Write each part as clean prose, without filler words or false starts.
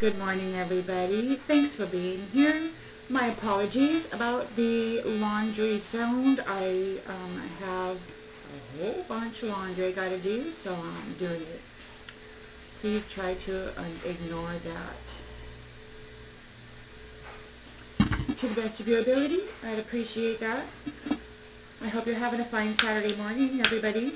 Good morning, everybody. Thanks for being here. My apologies about the laundry sound. I have a whole bunch of laundry I gotta do, so I'm doing it. Please try to ignore that to the best of your ability. I'd appreciate that. I hope you're having a fine Saturday morning, everybody.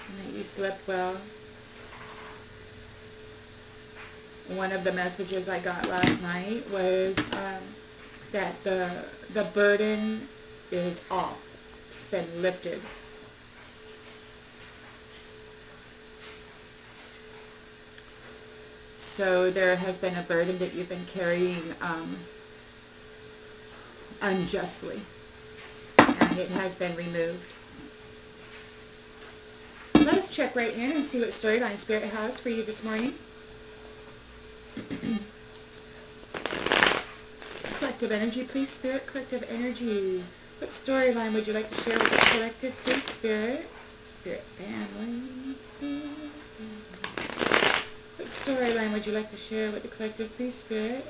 And that you slept well. One of the messages I got last night was that the burden is off. It's been lifted. So there has been a burden that you've been carrying unjustly, and it has been removed. Let us check right in and see what storyline Spirit has for you this morning. Collective energy, please, Spirit. Collective energy. What storyline would you like to share with the collective, please, Spirit? Spirit family. Spirit. What storyline would you like to share with the collective, please, Spirit?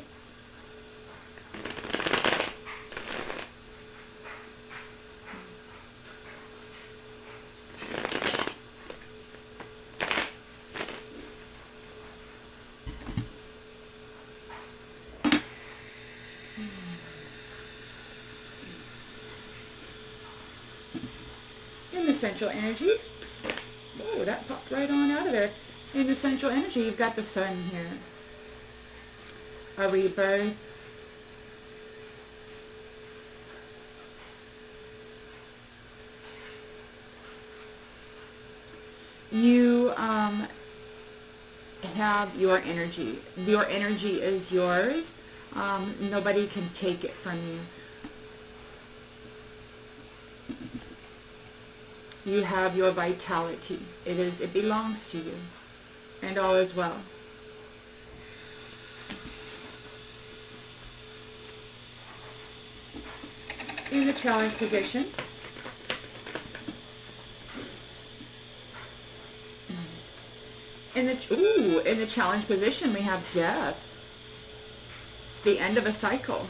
In the central energy, oh, that popped right on out of there. In the central energy, you've got the sun here. A rebirth. You have your energy. Your energy is yours. Nobody can take it from you. You have your vitality. It belongs to you. And all is well. In the challenge position, in the challenge position we have death. It's the end of a cycle.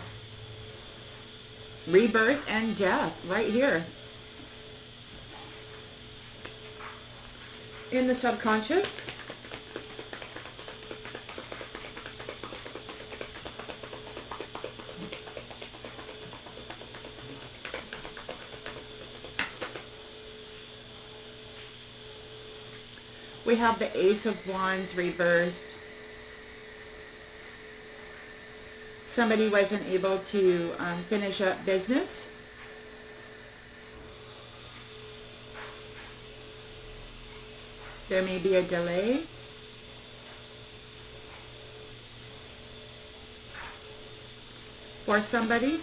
Rebirth and death right here. In the subconscious, we have the Ace of Wands reversed. Somebody wasn't able to finish up business. There may be a delay. For somebody.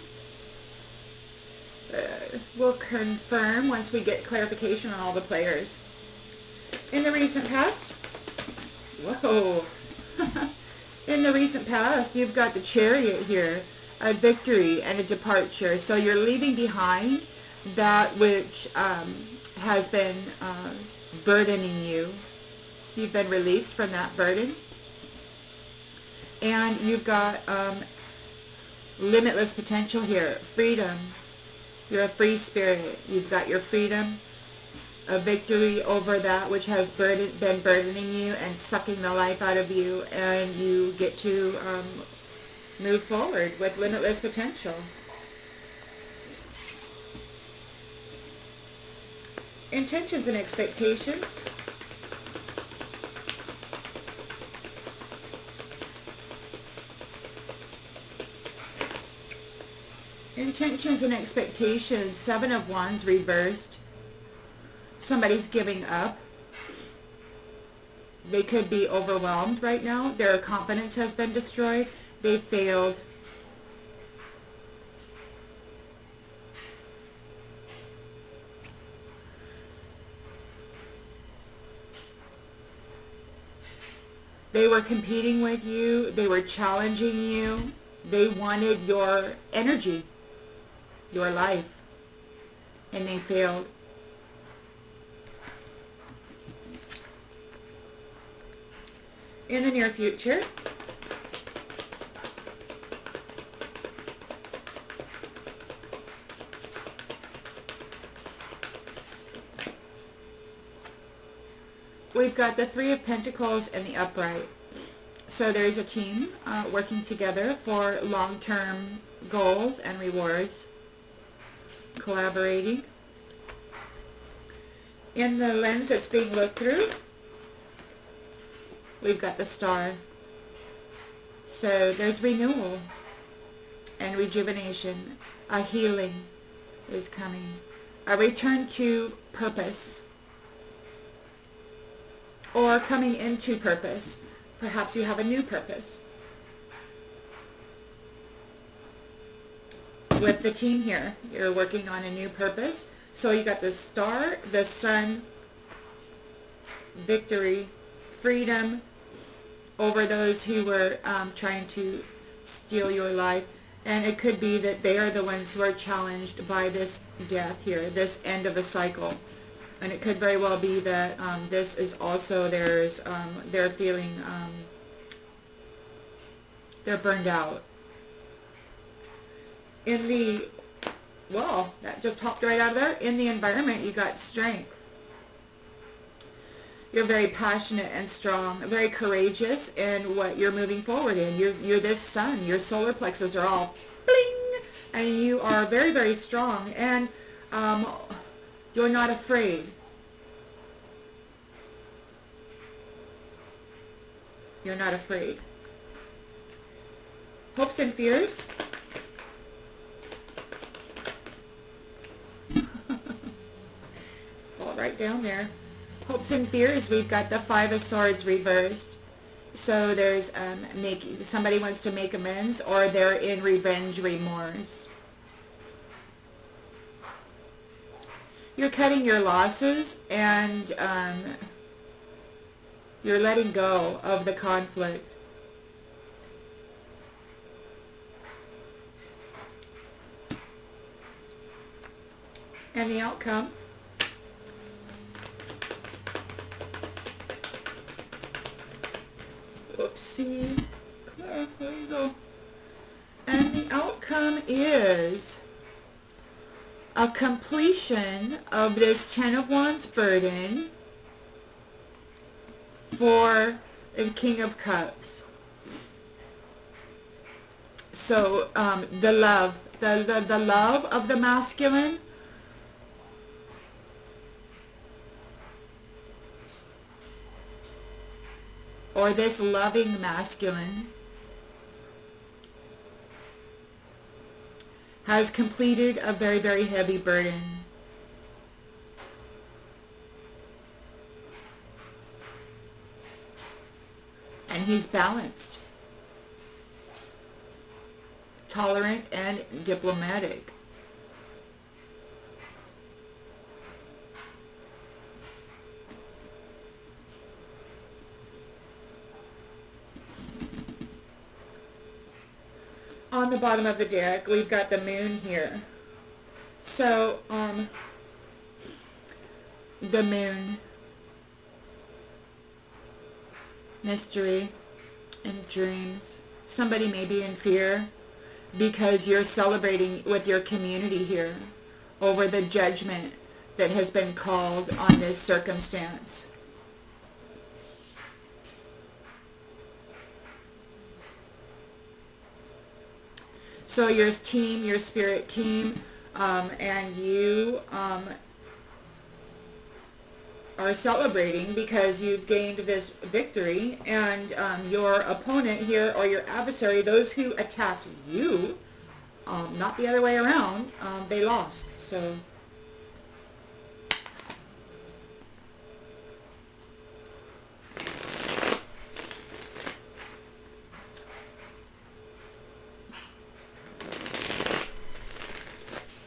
We'll confirm once we get clarification on all the players. In the recent past, whoa, in the recent past, you've got the Chariot here, a victory and a departure. So you're leaving behind that which has been burdening you. You've been released from that burden. And you've got limitless potential here, freedom. You're a free spirit. You've got your freedom. A victory over that which has been burdening you and sucking the life out of you, and you get to move forward with limitless potential. Intentions and expectations. Intentions and expectations. Seven of Wands reversed. Somebody's giving up. They could be overwhelmed right now. Their confidence has been destroyed. They failed. They were competing with you. They were challenging you. They wanted your energy, your life, and they failed. in the near future. We've got the Three of Pentacles and the upright. So there's a team working together for long-term goals and rewards, collaborating. In the lens that's being looked through, we've got the Star. So there's renewal and rejuvenation. A healing is coming. A return to purpose. Or coming into purpose. Perhaps you have a new purpose. With the team here, you're working on a new purpose. So you got the Star, the Sun, victory, freedom over those who were trying to steal your life. And it could be that they are the ones who are challenged by this death here, this end of a cycle. And it could very well be that this is also they're feeling, they're burned out. In the, well, that just hopped right out of there. In the environment, you got strength. You're very passionate and strong, very courageous in what you're moving forward in. You're this sun. Your solar plexus are all bling, and you are very, very strong. And you're not afraid. You're not afraid. Hopes and fears. Fall right down there. Hopes and fears, we've got the Five of Swords reversed. So there's somebody wants to make amends, or they're in revenge remorse. You're cutting your losses, and you're letting go of the conflict. And the outcome. Whoopsie. There you go. And the outcome is a completion of this Ten of Wands burden for the King of Cups. So the love, the love of the masculine, or this loving masculine, has completed a very, very heavy burden. And he's balanced, tolerant, and diplomatic. On the bottom of the deck, we've got the moon here. So, the moon, mystery and dreams. Somebody may be in fear because you're celebrating with your community here over the judgment that has been called on this circumstance. So your team, your spirit team, and you are celebrating because you've gained this victory, and your opponent here, or your adversary, those who attacked you, not the other way around, they lost. So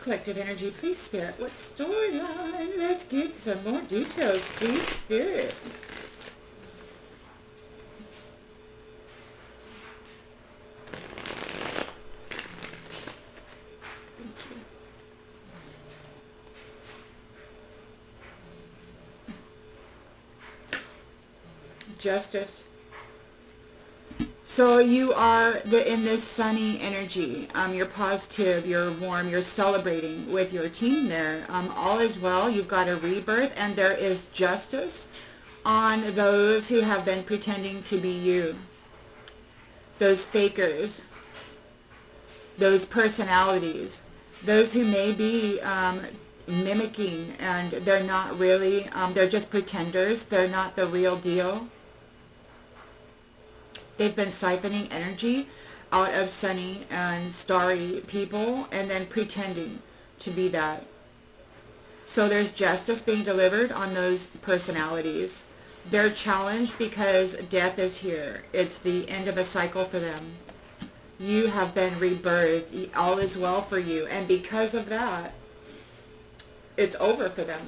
collective energy, please, Spirit. What storyline? Let's get some more details, please, Spirit. Justice. So you are in this sunny energy. You're positive, you're warm, you're celebrating with your team there. All is well. You've got a rebirth, and there is justice on those who have been pretending to be you. Those fakers, those personalities, those who may be mimicking, and they're not really, they're just pretenders. They're not the real deal. They've been siphoning energy out of sunny and starry people and then pretending to be that. So there's justice being delivered on those personalities. They're challenged because death is here. It's the end of a cycle for them. You have been rebirthed. All is well for you. And because of that, it's over for them.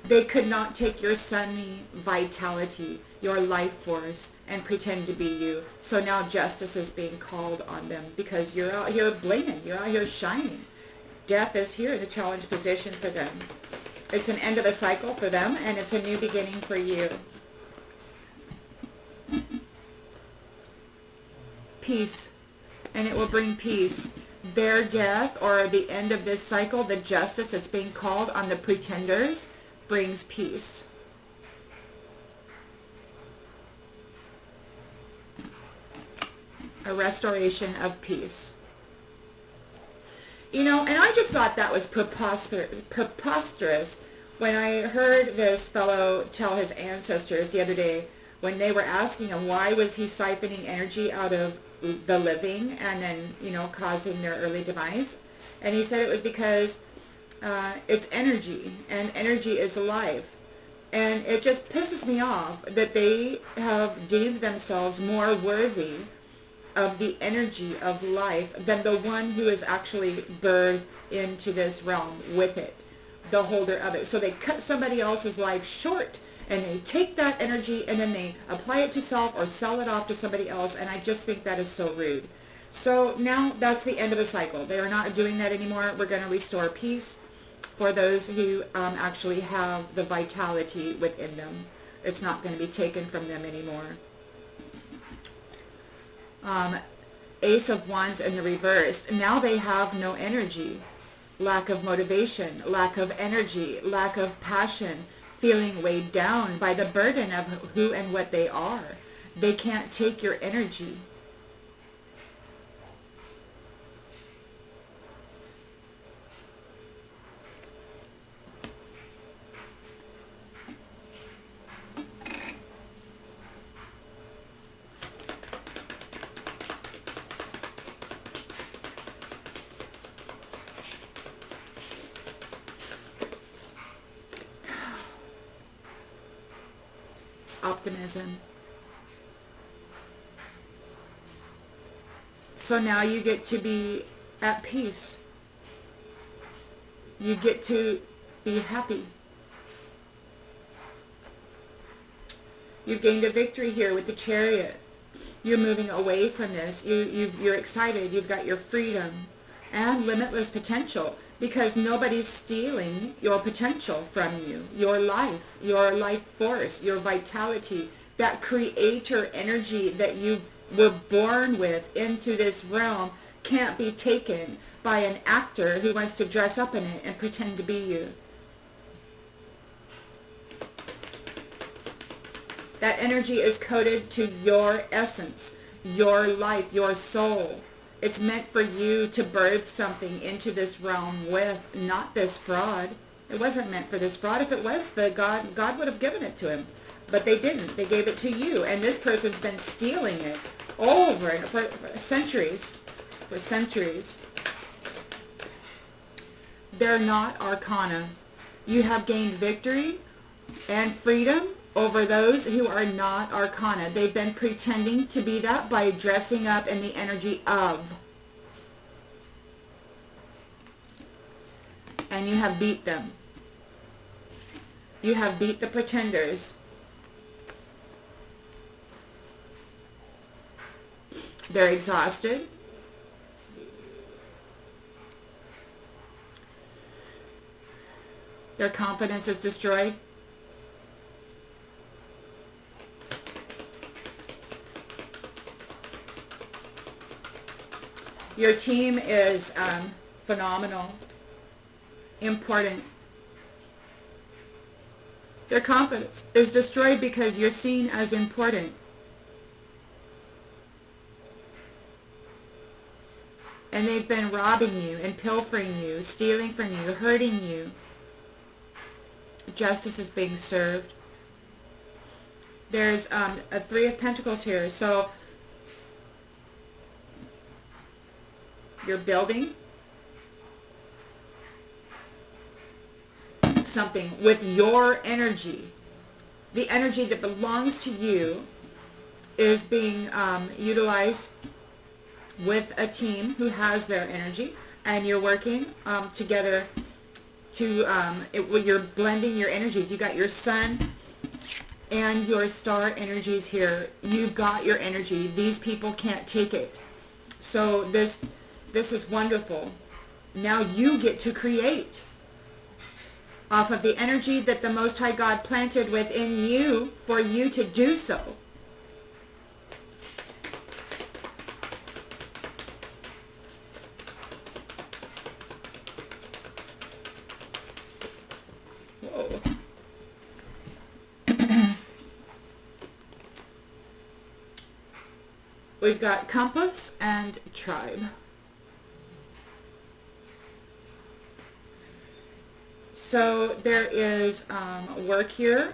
They could not take your sunny vitality, your life force, and pretend to be you. So now justice is being called on them because you're out here blinging. You're out here shining. Death is here in the challenge position for them. It's an end of a cycle for them, and it's a new beginning for you. Peace. And it will bring peace. Their death, or the end of this cycle, the justice that's being called on the pretenders, brings peace. A restoration of peace. You know, and I just thought that was preposterous when I heard this fellow tell his ancestors the other day when they were asking him why was he siphoning energy out of the living and then, you know, causing their early demise. And he said it was because it's energy, and energy is life. And it just pisses me off that they have deemed themselves more worthy of the energy of life than the one who is actually birthed into this realm with it, the holder of it. So they cut somebody else's life short, and they take that energy and then they apply it to self or sell it off to somebody else, and I just think that is so rude. So now that's the end of the cycle. They are not doing that anymore. We're going to restore peace for those who actually have the vitality within them. It's not going to be taken from them anymore. Ace of Wands in the reverse. Now they have no energy. Lack of motivation, lack of energy, lack of passion, feeling weighed down by the burden of who and what they are. They can't take your energy. Optimism. So now you get to be at peace. You get to be happy. You've gained a victory here with the Chariot. You're moving away from this. You're excited. You've got your freedom and limitless potential, because nobody's stealing your potential from you, your life force, your vitality, that creator energy that you were born with into this realm can't be taken by an actor who wants to dress up in it and pretend to be you. That energy is coded to your essence, your life, your soul. It's meant for you to birth something into this realm with, not this fraud. It wasn't meant for this fraud. If it was, God would have given it to him. But they didn't. They gave it to you. And this person's been stealing it over for centuries. For centuries. They're not arcana. You have gained victory and freedom over those who are not arcana. They've been pretending to be that by dressing up in the energy of. And you have beat them. You have beat the pretenders. They're exhausted. Their confidence is destroyed. Your team is phenomenal, important. Their confidence is destroyed because you're seen as important. And they've been robbing you and pilfering you, stealing from you, hurting you. Justice is being served. There's a Three of Pentacles here. So you're building something with your energy. The energy that belongs to you is being utilized with a team who has their energy, and you're working together to, you're blending your energies. You got your sun and your star energies here. You've got your energy. These people can't take it. So this is wonderful. Now you get to create off of the energy that the Most High God planted within you for you to do so. Whoa. We've got compass and tribe. So there is work here,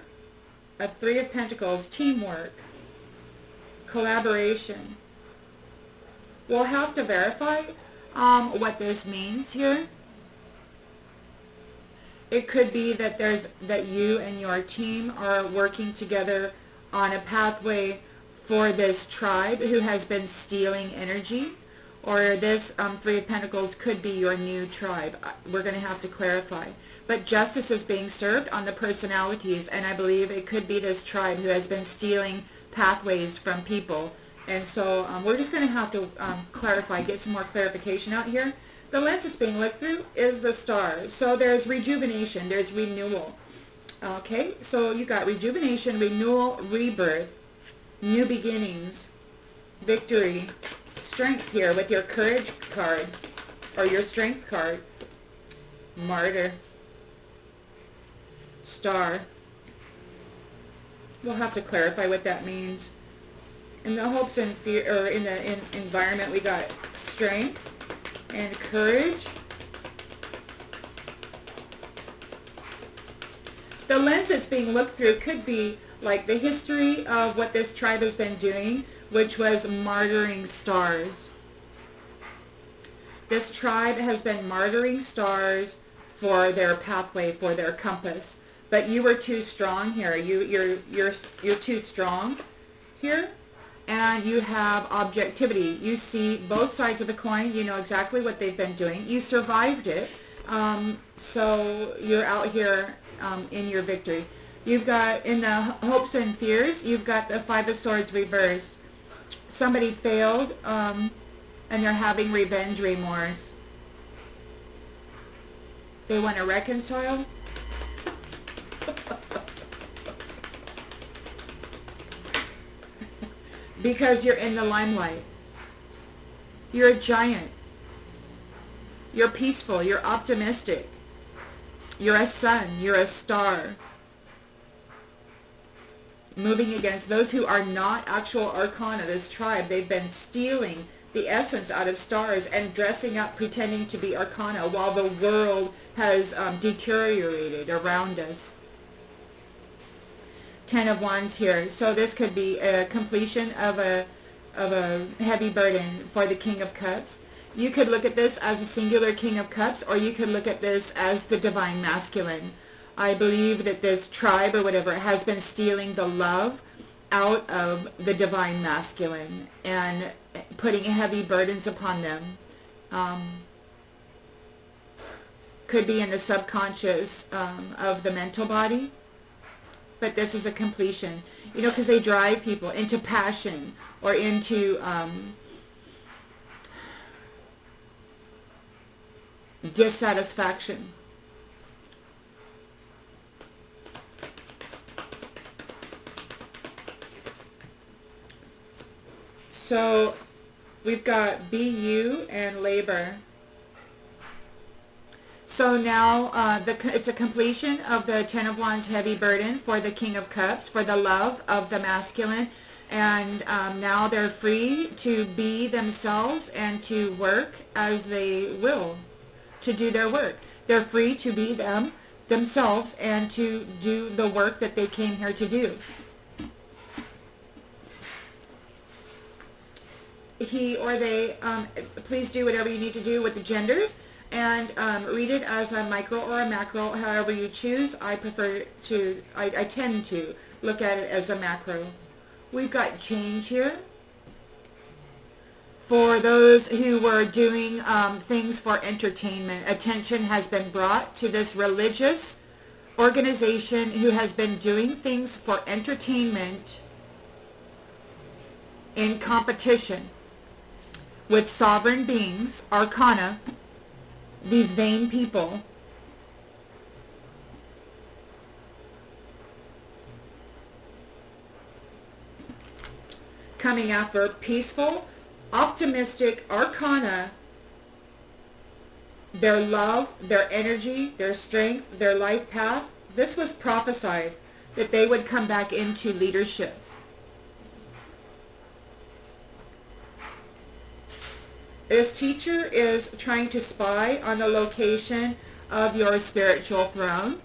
a Three of Pentacles, teamwork, collaboration. We'll have to verify what this means here. It could be that that you and your team are working together on a pathway for this tribe who has been stealing energy, or this Three of Pentacles could be your new tribe. We're going to have to clarify. But justice is being served on the personalities, and I believe it could be this tribe who has been stealing pathways from people. And so we're just going to have to clarify, get some more clarification out here. The lens that's being looked through is the stars. So there's rejuvenation, there's renewal. Okay, so you got rejuvenation, renewal, rebirth, new beginnings, victory, strength here with your courage card, or your strength card, martyr, star. We'll have to clarify what that means. In the hopes and fear, or in the environment, we got strength and courage. The lens that's being looked through could be like the history of what this tribe has been doing, which was martyring stars. This tribe has been martyring stars for their pathway, for their compass. But you were too strong here. You're too strong here, and you have objectivity. You see both sides of the coin. You know exactly what they've been doing. You survived it, so you're out here in your victory. You've got, in the hopes and fears, you've got the Five of Swords reversed. Somebody failed, and they're having revenge remorse. They want to reconcile. Because you're in the limelight. You're a giant. You're peaceful. You're optimistic. You're a sun. You're a star. Moving against those who are not actual arcana, this tribe. They've been stealing the essence out of stars and dressing up, pretending to be arcana, while the world has deteriorated around us. Ten of Wands here. So this could be a completion of a heavy burden for the King of Cups. You could look at this as a singular King of Cups, or you could look at this as the Divine Masculine. I believe that this tribe or whatever has been stealing the love out of the Divine Masculine and putting heavy burdens upon them. Could be in the subconscious of the mental body. But this is a completion, you know, because they drive people into passion or into dissatisfaction. So We've got be you and labor. So now it's a completion of the Ten of Wands heavy burden for the King of Cups, for the love of the masculine. And now they're free to be themselves and to work as they will, to do their work. They're free to be themselves and to do the work that they came here to do. He or they, please do whatever you need to do with the genders, and read it as a micro or a macro, however you choose. I tend to look at it as a macro. We've got change here. For those who were doing things for entertainment, attention has been brought to this religious organization who has been doing things for entertainment in competition with sovereign beings, arcana, these vain people. Coming after peaceful, optimistic arcana, their love, their energy, their strength, their life path. This was prophesied that they would come back into leadership. This teacher is trying to spy on the location of your spiritual throne.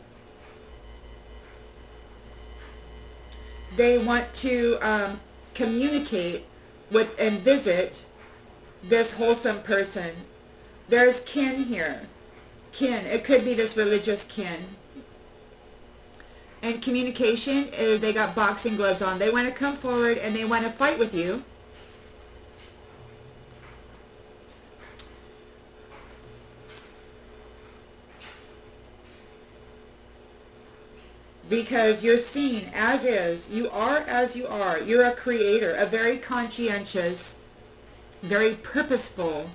They want to communicate with and visit this wholesome person. There's kin here. Kin. It could be this religious kin. And communication, they got boxing gloves on. They want to come forward and they want to fight with you. Because you're seen as is. You are as you are. You're a creator, a very conscientious, very purposeful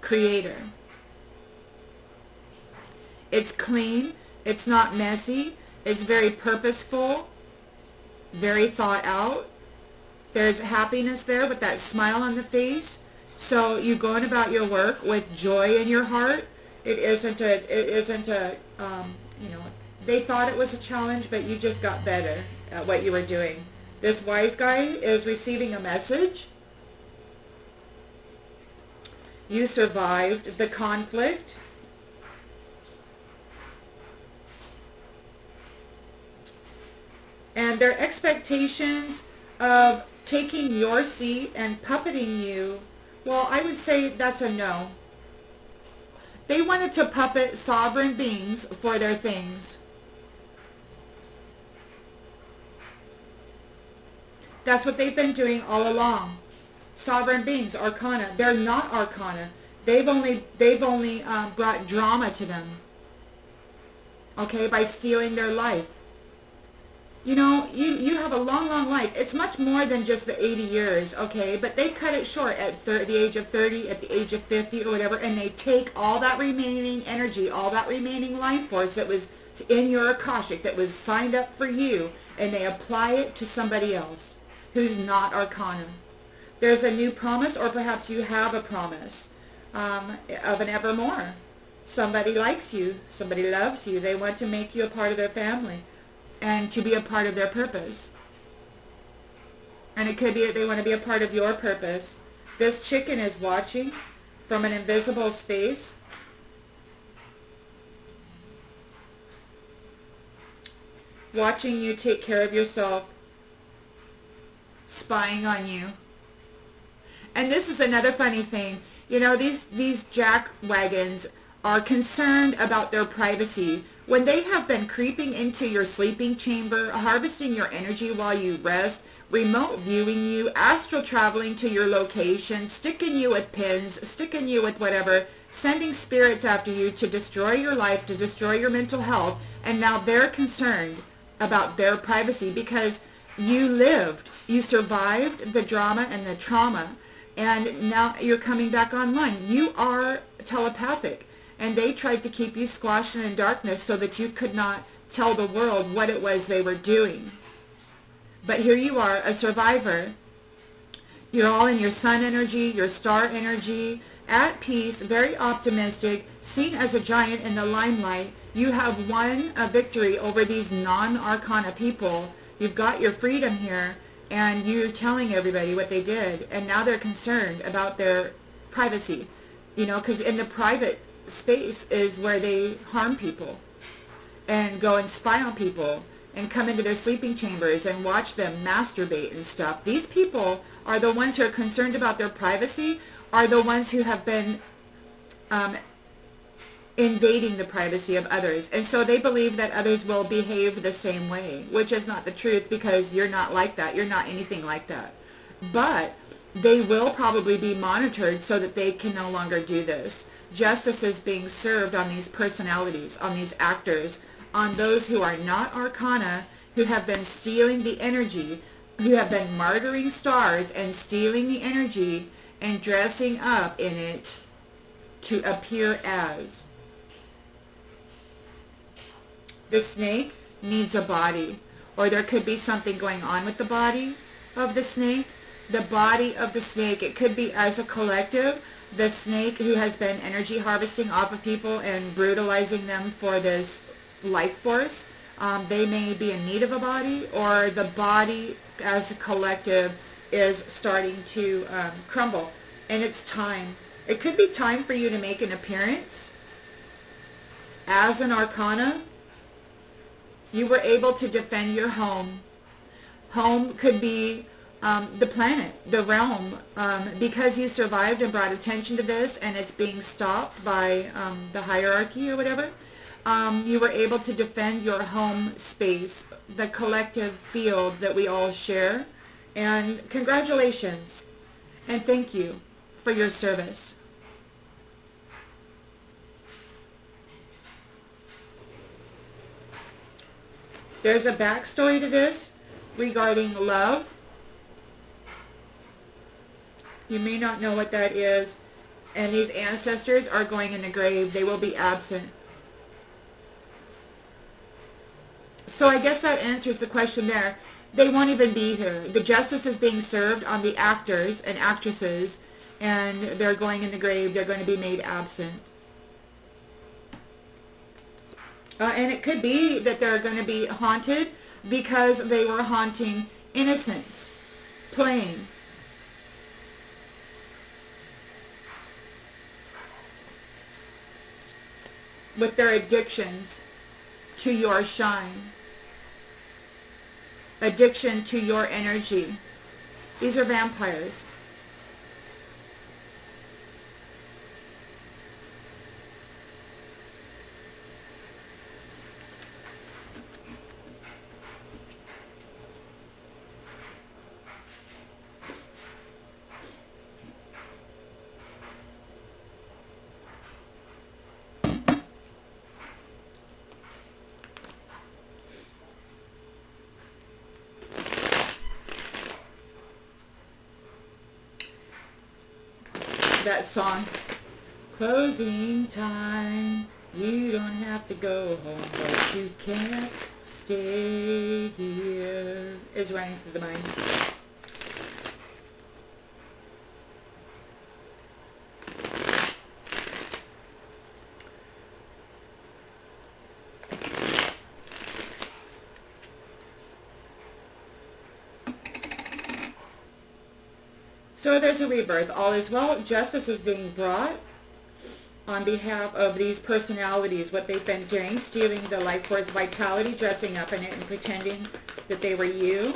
creator. It's clean. It's not messy. It's very purposeful, very thought out. There's happiness there with that smile on the face. So you're going about your work with joy in your heart. It isn't a you know, they thought it was a challenge, but you just got better at what you were doing. This wise guy is receiving a message. You survived the conflict. And their expectations of taking your seat and puppeting you, well, I would say that's a no. They wanted to puppet sovereign beings for their things. That's what they've been doing all along. Sovereign beings, arcana. They're not arcana. They've only brought drama to them. Okay, by stealing their life. You know, you have a long, long life. It's much more than just the 80 years, okay? But they cut it short at the age of 30, at the age of 50 or whatever, and they take all that remaining energy, all that remaining life force that was in your Akashic, that was signed up for you, and they apply it to somebody else who's not arcana. There's a new promise, or perhaps you have a promise of an evermore. Somebody likes you. Somebody loves you. They want to make you a part of their family and to be a part of their purpose. And it could be that they want to be a part of your purpose. This chicken is watching from an invisible space. Watching you take care of yourself. Spying on you. And this is another funny thing. You know, these jack wagons are concerned about their privacy. When they have been creeping into your sleeping chamber, harvesting your energy while you rest, remote viewing you, astral traveling to your location, sticking you with pins, sticking you with whatever, sending spirits after you to destroy your life, to destroy your mental health, and now they're concerned about their privacy because you lived, you survived the drama and the trauma, and now you're coming back online. You are telepathic. And they tried to keep you squashed in darkness so that you could not tell the world what it was they were doing. But here you are, a survivor, You're all in your sun energy, your star energy, at peace, very optimistic, seen as a giant in the limelight. You have won a victory over these non-arcana people. You've got your freedom here, and you're telling everybody what they did, and now they're concerned about their privacy, you know, because in the private space is where they harm people and go and spy on people and come into their sleeping chambers and watch them masturbate and stuff. These people are the ones who are concerned about their privacy, are the ones who have been invading the privacy of others. And so they believe that others will behave the same way, which is not the truth, because you're not like that. You're not anything like that. But they will probably be monitored so that they can no longer do this. Justice is being served on these personalities, on these actors, on those who are not arcana, who have been stealing the energy, who have been martyring stars and stealing the energy and dressing up in it to appear as. The snake needs a body, or there could be something going on with the body of the snake. The body of the snake, it could be as a collective, the snake who has been energy harvesting off of people and brutalizing them for this life force. They may be in need of a body, or the body as a collective is starting to crumble, and it's time. It could be time for you to make an appearance as an arcana. You were able to defend your home. Home could be the planet, the realm, because you survived and brought attention to this, and it's being stopped by the hierarchy or whatever. You were able to defend your home space, the collective field that we all share. And congratulations, and thank you for your service. There's a backstory to this regarding love. You may not know what that is, and these ancestors are going in the grave. They will be absent. So I guess that answers the question there. They won't even be here. The justice is being served on the actors and actresses, and they're going in the grave. They're going to be made absent. And it could be that they're going to be haunted because they were haunting innocence, playing. With their addictions to your shine. Addiction to your energy. These are vampires. That song, closing time, you don't have to go home, but you can't stay here, is running through the mind. So there's a rebirth. All is well. Justice is being brought on behalf of these personalities, what they've been doing, stealing the life force vitality, dressing up in it and pretending that they were you,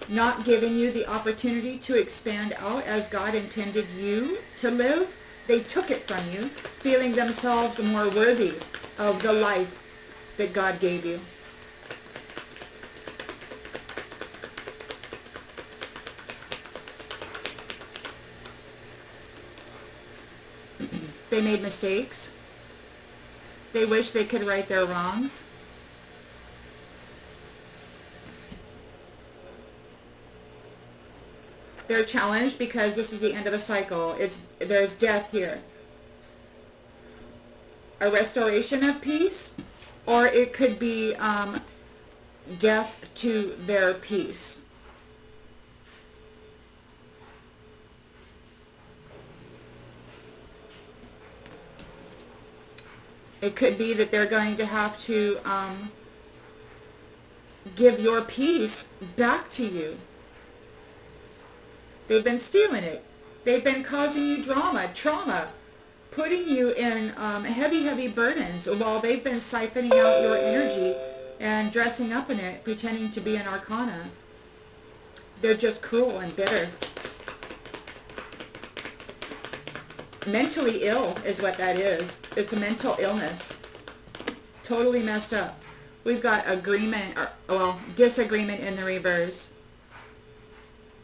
not giving you the opportunity to expand out as God intended you to live. They took it from you, feeling themselves more worthy of the life that God gave you. They made mistakes. They wish they could right their wrongs. They're challenged because this is the end of a cycle. There's death here. A restoration of peace, or it could be death to their peace. It could be that they're going to have to give your peace back to you. They've been stealing it. They've been causing you drama, trauma, putting you in heavy burdens while they've been siphoning out your energy and dressing up in it, pretending to be an arcana. They're just cruel and bitter. Mentally ill is what that is. It's a mental illness. Totally messed up. We've got agreement, or, well, disagreement in the reverse.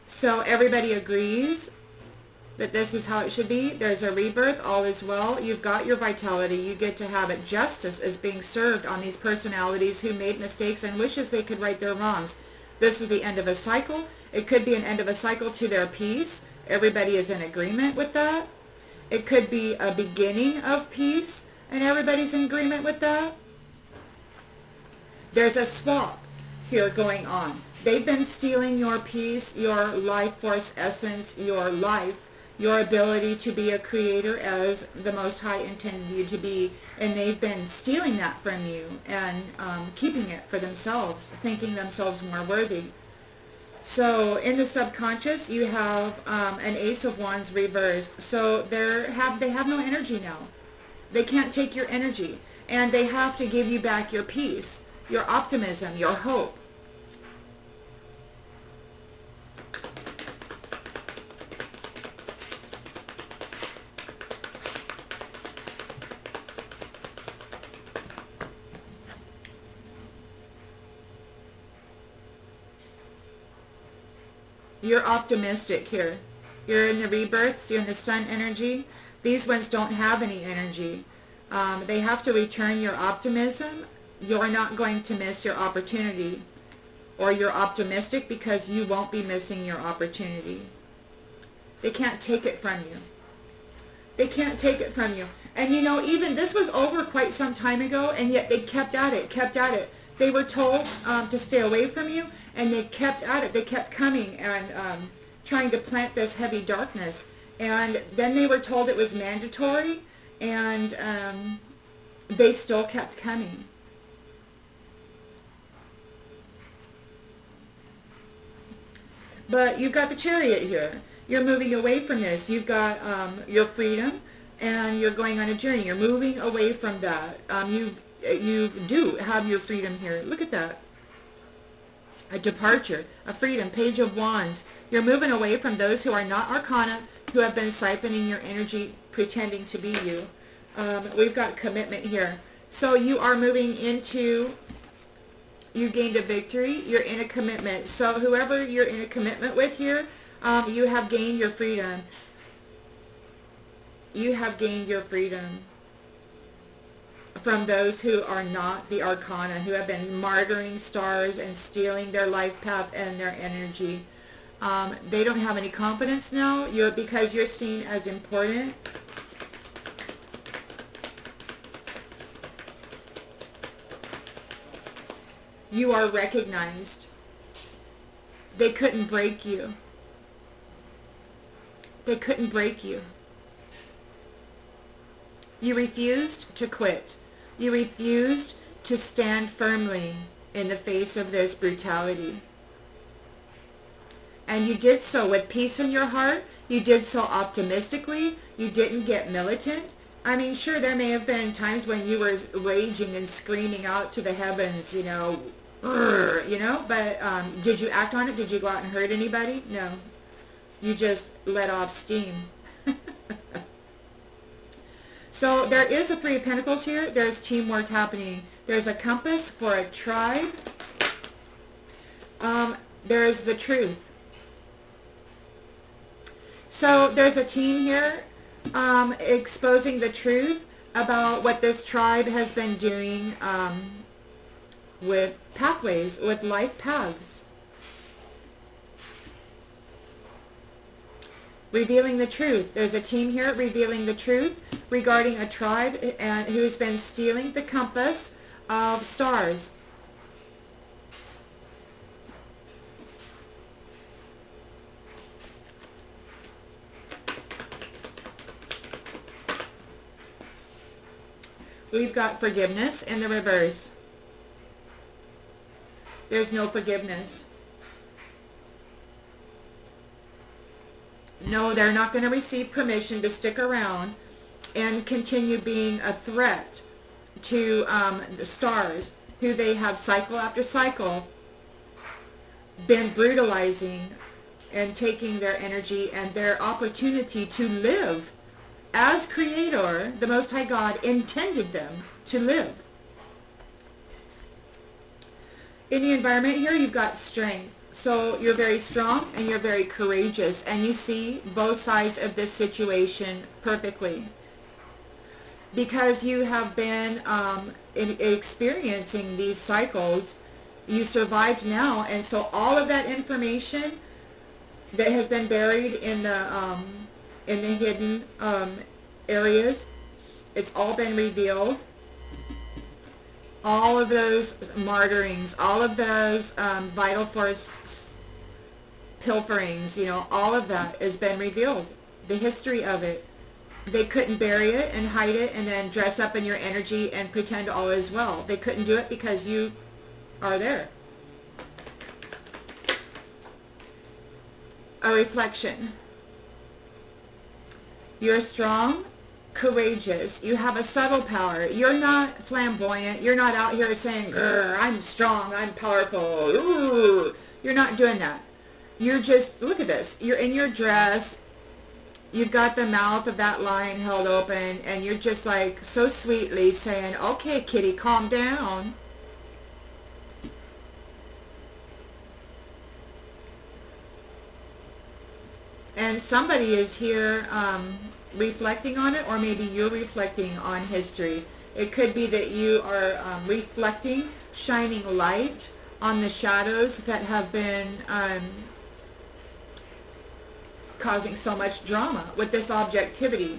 So everybody agrees that this is how it should be. There's a rebirth. All is well. You've got your vitality. You get to have it. Justice is being served on these personalities who made mistakes and wishes they could right their wrongs. This is the end of a cycle. It could be an end of a cycle to their peace. Everybody is in agreement with that. It could be a beginning of peace, and everybody's in agreement with that. There's a swap here going on. They've been stealing your peace, your life force essence, your life, your ability to be a creator as the Most High intended you to be, and they've been stealing that from you and keeping it for themselves, thinking themselves more worthy. So in the subconscious, you have an Ace of Wands reversed. So they have no energy now. They can't take your energy, and they have to give you back your peace, your optimism, your hope. You're optimistic here. You're in the rebirths. You're in the sun energy. These ones don't have any energy. They have to return your optimism. You're not going to miss your opportunity. Or you're optimistic because you won't be missing your opportunity. They can't take it from you. They can't take it from you. And you know, even this was over quite some time ago, and yet they kept at it, kept at it. They were told to stay away from you, and they kept at it. They kept coming and trying to plant this heavy darkness. And then they were told it was mandatory, and they still kept coming. But you've got the Chariot here. You're moving away from this. You've got your freedom, and you're going on a journey. You're moving away from that. You do have your freedom here. Look at that. A departure, a freedom, Page of Wands. You're moving away from those who are not arcana, who have been siphoning your energy, pretending to be you. We've got commitment here. So you are moving into, you gained a victory, you're in a commitment. So whoever you're in a commitment with here, you have gained your freedom. You have gained your freedom from those who are not the arcana, who have been martyring stars and stealing their life path and their energy. They don't have any confidence now because you're seen as important. You are recognized. They couldn't break you. They couldn't break you. You refused to quit. You refused to stand firmly in the face of this brutality. And you did so with peace in your heart. You did so optimistically. You didn't get militant. I mean, sure, there may have been times when you were raging and screaming out to the heavens, you know, but did you act on it? Did you go out and hurt anybody? No. You just let off steam. So there is a Three of Pentacles here. There's teamwork happening. There's a compass for a tribe. There's the truth. So there's a team here exposing the truth about what this tribe has been doing with pathways, with life paths. Revealing the truth. There's a team here revealing the truth regarding a tribe who's been stealing the compass of stars. We've got forgiveness in the reverse. There's no forgiveness. No, they're not going to receive permission to stick around and continue being a threat to the stars, who they have cycle after cycle been brutalizing and taking their energy and their opportunity to live as Creator, the Most High God, intended them to live. In the environment here, you've got strength. So you're very strong and you're very courageous, and you see both sides of this situation perfectly. Because you have been experiencing these cycles, you survived now, and so all of that information that has been buried in the hidden areas, it's all been revealed. All of those martyrings, all of those vital force pilferings, you know, all of that has been revealed. The history of it. They couldn't bury it and hide it and then dress up in your energy and pretend all is well. They couldn't do it because you are there. A reflection. You're strong, courageous. You have a subtle power. You're not flamboyant. You're not out here saying, I'm strong, I'm powerful. Urgh. You're not doing that. You're just, look at this. You're in your dress. You've got the mouth of that lion held open, and you're just like so sweetly saying, okay, kitty, calm down. And somebody is here reflecting on it, or maybe you're reflecting on history. It could be that you are reflecting, shining light on the shadows that have been causing so much drama with this objectivity.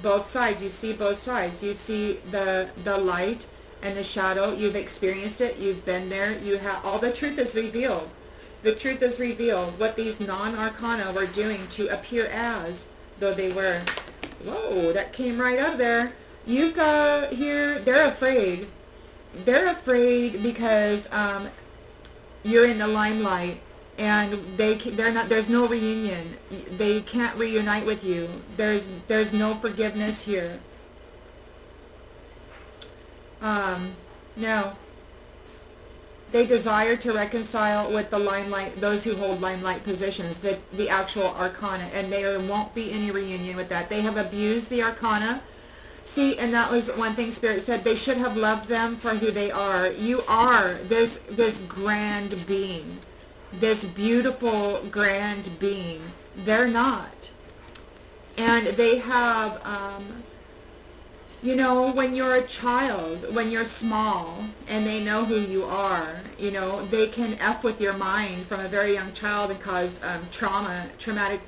Both sides, you see both sides. You see the light and the shadow. You've experienced it. You've been there. You have all the truth is revealed. The truth is revealed. What these non-arcana were doing to appear as though they were. Whoa, that came right up there. You've got here, they're afraid. They're afraid because you're in the limelight, and they're not. There's no reunion. They can't reunite with you. There's no forgiveness here. No. They desire to reconcile with the limelight, those who hold limelight positions, the actual arcana, and there won't be any reunion with that. They have abused the arcana. See, and that was one thing Spirit said. They should have loved them for who they are. You are this grand being, this beautiful grand being. They're not. And they have, you know, when you're a child, when you're small, and they know who you are, you know, they can F with your mind from a very young child and cause traumatic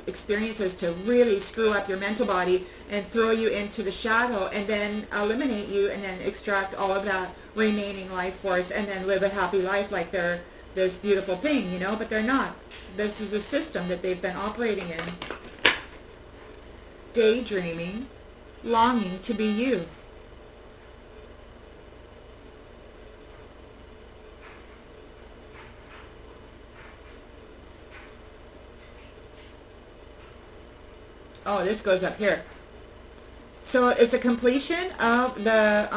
experiences to really screw up your mental body and throw you into the shadow, and then eliminate you, and then extract all of that remaining life force, and then live a happy life like they're this beautiful thing, you know, but they're not. This is a system that they've been operating in. Daydreaming, longing to be you. Oh, this goes up here. So it's a completion of the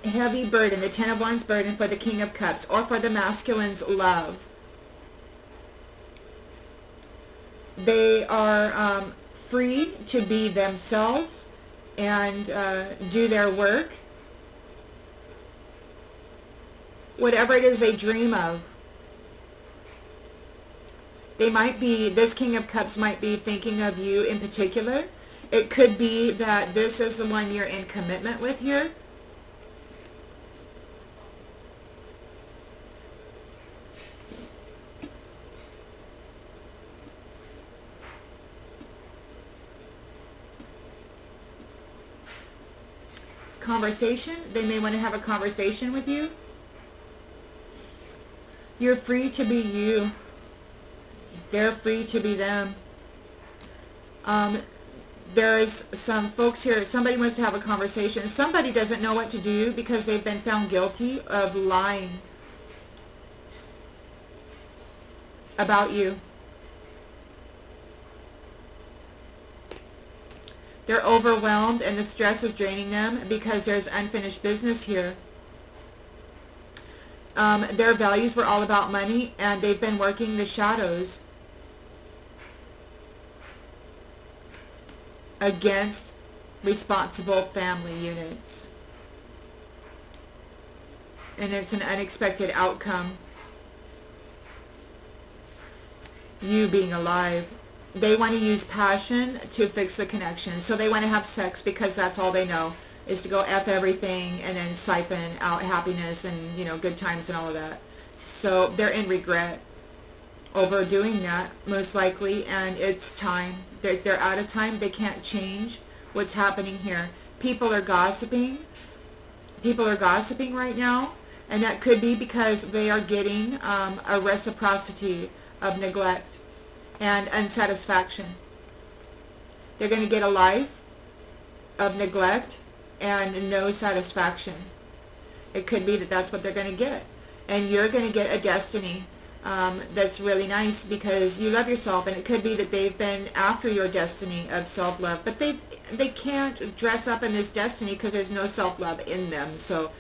heavy burden, the Ten of Wands burden for the King of Cups, or for the masculine's love. They are free to be themselves and do their work. Whatever it is they dream of. They might be, this King of Cups might be thinking of you in particular. It could be that this is the one you're in commitment with here. Conversation. They may want to have a conversation with you. You're free to be you. They're free to be them. There's some folks here, somebody wants to have a conversation. Somebody doesn't know what to do because they've been found guilty of lying about you. They're overwhelmed and the stress is draining them because there's unfinished business here. Their values were all about money and they've been working the shadows against responsible family units. And it's an unexpected outcome. You being alive. They want to use passion to fix the connection. So they want to have sex because that's all they know, is to go F everything and then siphon out happiness and, you know, good times and all of that. So they're in regret over doing that, most likely, and it's time. They're out of time. They can't change what's happening here. People are gossiping. People are gossiping right now, and that could be because they are getting a reciprocity of neglect and unsatisfaction. They're going to get a life of neglect and no satisfaction. It could be that that's what they're going to get. And you're going to get a destiny that's really nice because you love yourself, and it could be that they've been after your destiny of self-love, but they can't dress up in this destiny because there's no self-love in them. So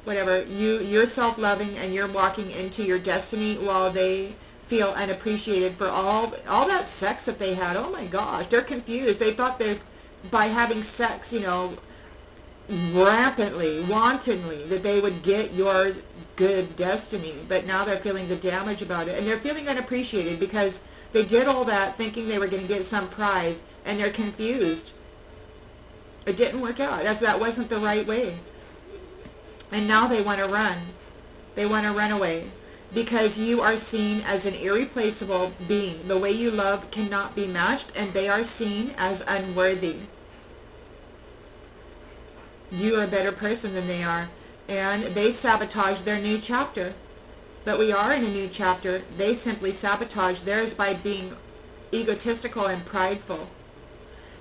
whatever, you're self-loving and you're walking into your destiny while they feel unappreciated for all that sex that they had. Oh my gosh, they're confused. They thought that by having sex, you know, rampantly, wantonly, that they would get your good destiny, but now they're feeling the damage about it, and they're feeling unappreciated because they did all that thinking they were going to get some prize, and they're confused. It didn't work out. That wasn't the right way, and now they want to run. They want to run away because you are seen as an irreplaceable being. The way you love cannot be matched, and they are seen as unworthy. You are a better person than they are, and they sabotage their new chapter. But we are in a new chapter. They simply sabotage theirs by being egotistical and prideful.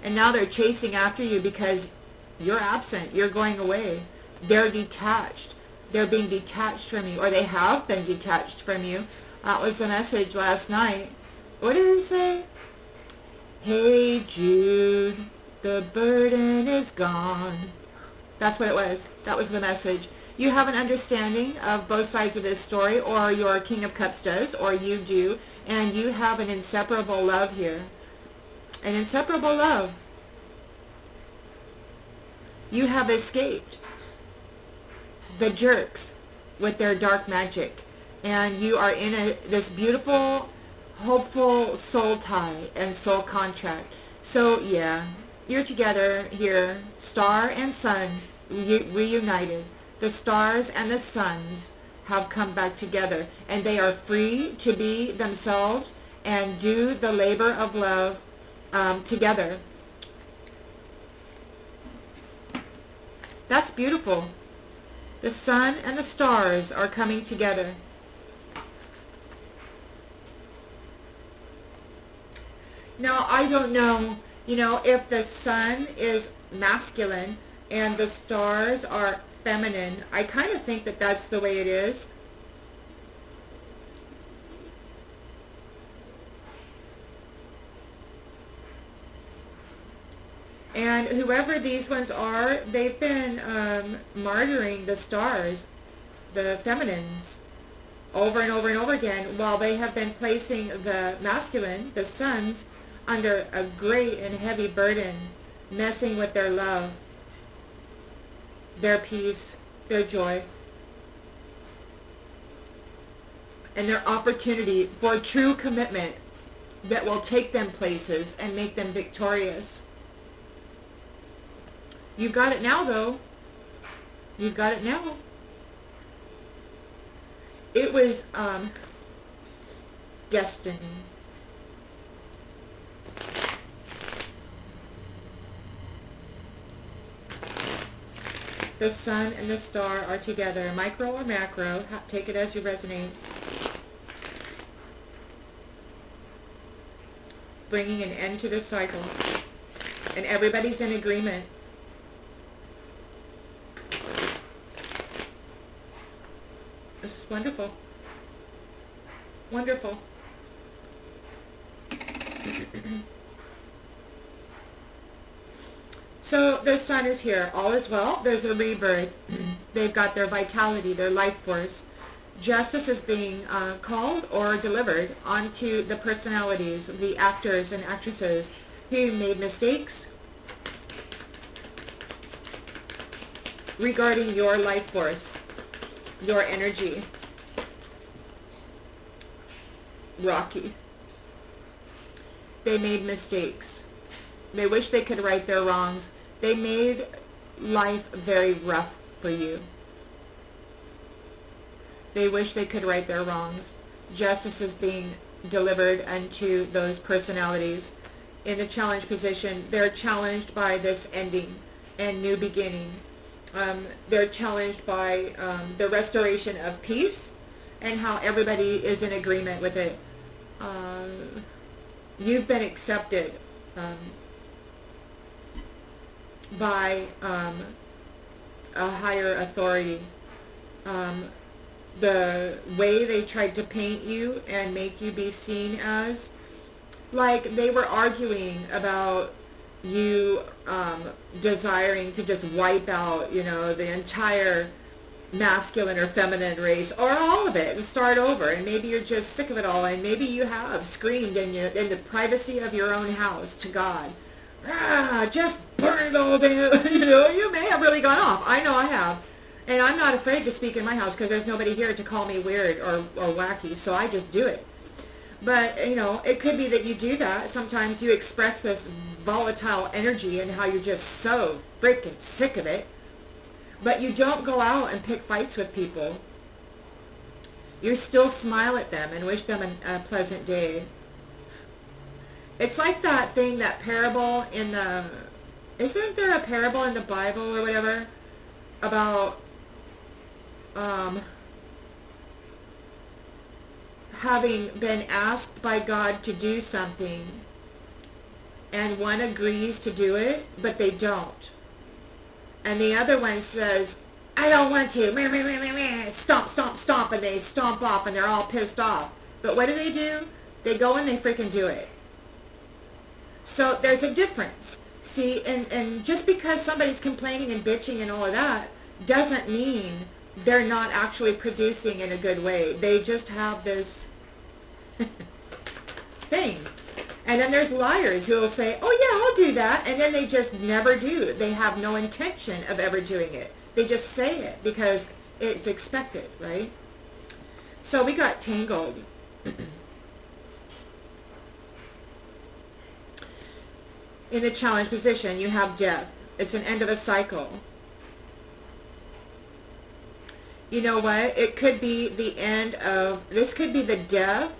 And now they're chasing after you because you're absent. You're going away. They're detached. They're being detached from you, or they have been detached from you. That was the message last night. What did it say? Hey Jude, the burden is gone. That's what it was. That was the message. You have an understanding of both sides of this story, or your King of Cups does, or you do, and you have an inseparable love here. An inseparable love. You have escaped the jerks with their dark magic, and you are in this beautiful, hopeful soul tie and soul contract. So yeah, you're together here, star and sun reunited. The stars and the suns have come back together, and they are free to be themselves and do the labor of love together. That's beautiful. The sun and the stars are coming together. Now, I don't know, you know, if the sun is masculine and the stars are feminine. I kind of think that that's the way it is. And whoever these ones are, they've been martyring the stars, the feminines, over and over and over again, while they have been placing the masculine, the suns, under a great and heavy burden, messing with their love, their peace, their joy, and their opportunity for true commitment that will take them places and make them victorious. You've got it now, though. You've got it now. It was destiny. The sun and the star are together. Micro or macro, take it as you resonate. Bringing an end to this cycle. And everybody's in agreement. This is wonderful. Wonderful. So the sun is here. All is well. There's a rebirth. They've got their vitality, their life force. Justice is being called or delivered onto the personalities, the actors and actresses who made mistakes regarding your life force, your energy. Rocky. They made mistakes. They wish they could right their wrongs. They made life very rough for you. They wish they could right their wrongs. Justice is being delivered unto those personalities in the challenge position. They're challenged by this ending and new beginning. They're challenged by the restoration of peace and how everybody is in agreement with it. You've been accepted by a higher authority. The way they tried to paint you and make you be seen as, like they were arguing about you desiring to just wipe out, you know, the entire masculine or feminine race, or all of it, and start over. And maybe you're just sick of it all, and maybe you have screamed in the privacy of your own house to God, just burn it all down. You know, you may have really gone off. I know I have. And I'm not afraid to speak in my house because there's nobody here to call me weird or wacky, so I just do it. But, you know, it could be that you do that. Sometimes you express this volatile energy and how you're just so freaking sick of it. But you don't go out and pick fights with people. You still smile at them and wish them a pleasant day. It's like that thing, that parable in the... Isn't there a parable in the Bible or whatever about having been asked by God to do something, and one agrees to do it, but they don't. And the other one says, I don't want to. Stomp, stomp, stomp, and they stomp off, and they're all pissed off. But what do? They go and they freaking do it. So there's a difference. See, and just because somebody's complaining and bitching and all of that doesn't mean they're not actually producing in a good way. They just have this thing. And then there's liars who will say, oh yeah, I'll do that. And then they just never do. They have no intention of ever doing it. They just say it because it's expected, right? So we got tangled. In the challenge position, you have death. It's an end of a cycle. You know what? It could be the end of, this could be the death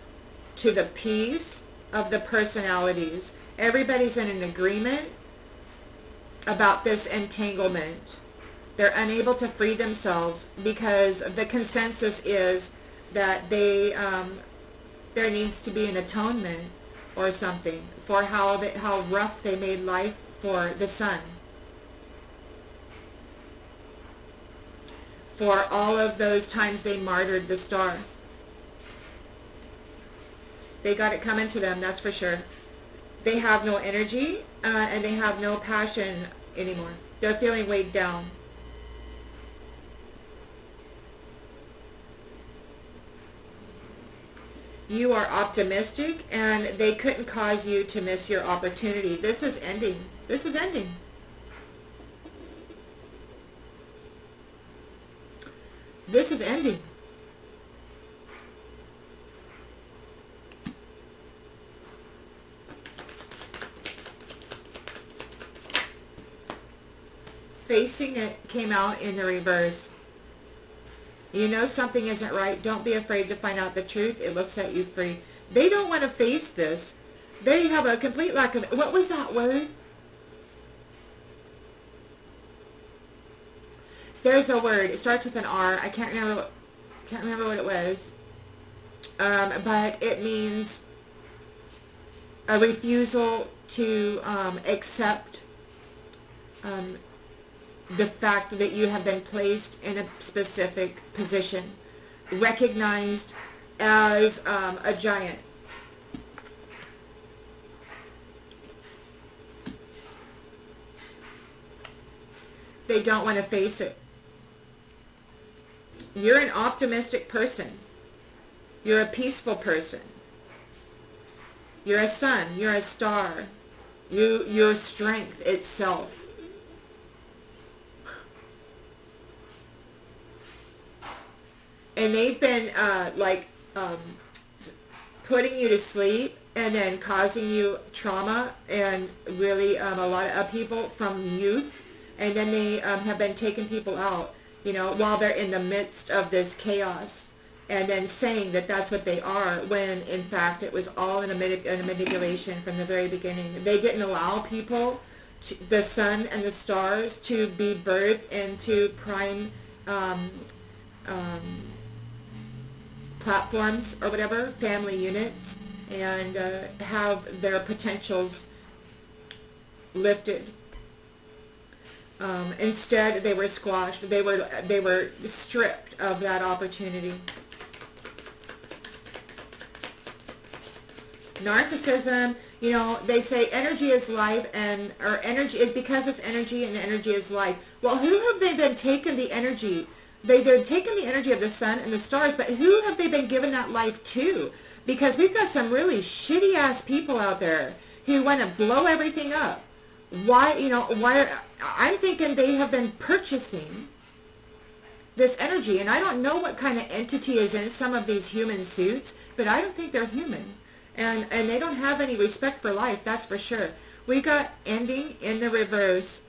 to the peace of the personalities. Everybody's in an agreement about this entanglement. They're unable to free themselves because the consensus is that there needs to be an atonement or something for how rough they made life for the sun. For all of those times they martyred the star. They got it coming to them, that's for sure. They have no energy and they have no passion anymore. They're feeling weighed down. You are optimistic and they couldn't cause you to miss your opportunity. This is ending. This is ending. This is ending. Facing it came out in the reverse. You know something isn't right. Don't be afraid to find out the truth. It will set you free. They don't want to face this. They have a complete lack of... What was that word? There's a word. It starts with an R. I can't remember what it was. But it means a refusal to accept the fact that you have been placed in a specific position, recognized as a giant. They don't want to face it. You're an optimistic person. You're a peaceful person. You're a sun. You're a star. You're strength itself. And they've been putting you to sleep and then causing you trauma and really a lot of upheaval from youth. And then they have been taking people out, you know, while they're in the midst of this chaos, and then saying that that's what they are, when in fact it was all in a manipulation from the very beginning. They didn't allow people, the sun and the stars, to be birthed into prime platforms or whatever, family units, and have their potentials lifted. Instead, they were squashed. They were stripped of that opportunity. Narcissism, you know, they say energy is life, or energy, because it's energy and energy is life. Well, who have they been taking the energy? They've taken the energy of the sun and the stars, but who have they been giving that life to? Because we've got some really shitty ass people out there who want to blow everything up. Why, you know, I'm thinking they have been purchasing this energy, and I don't know what kind of entity is in some of these human suits, but I don't think they're human. And they don't have any respect for life, that's for sure. We got ending in the reverse.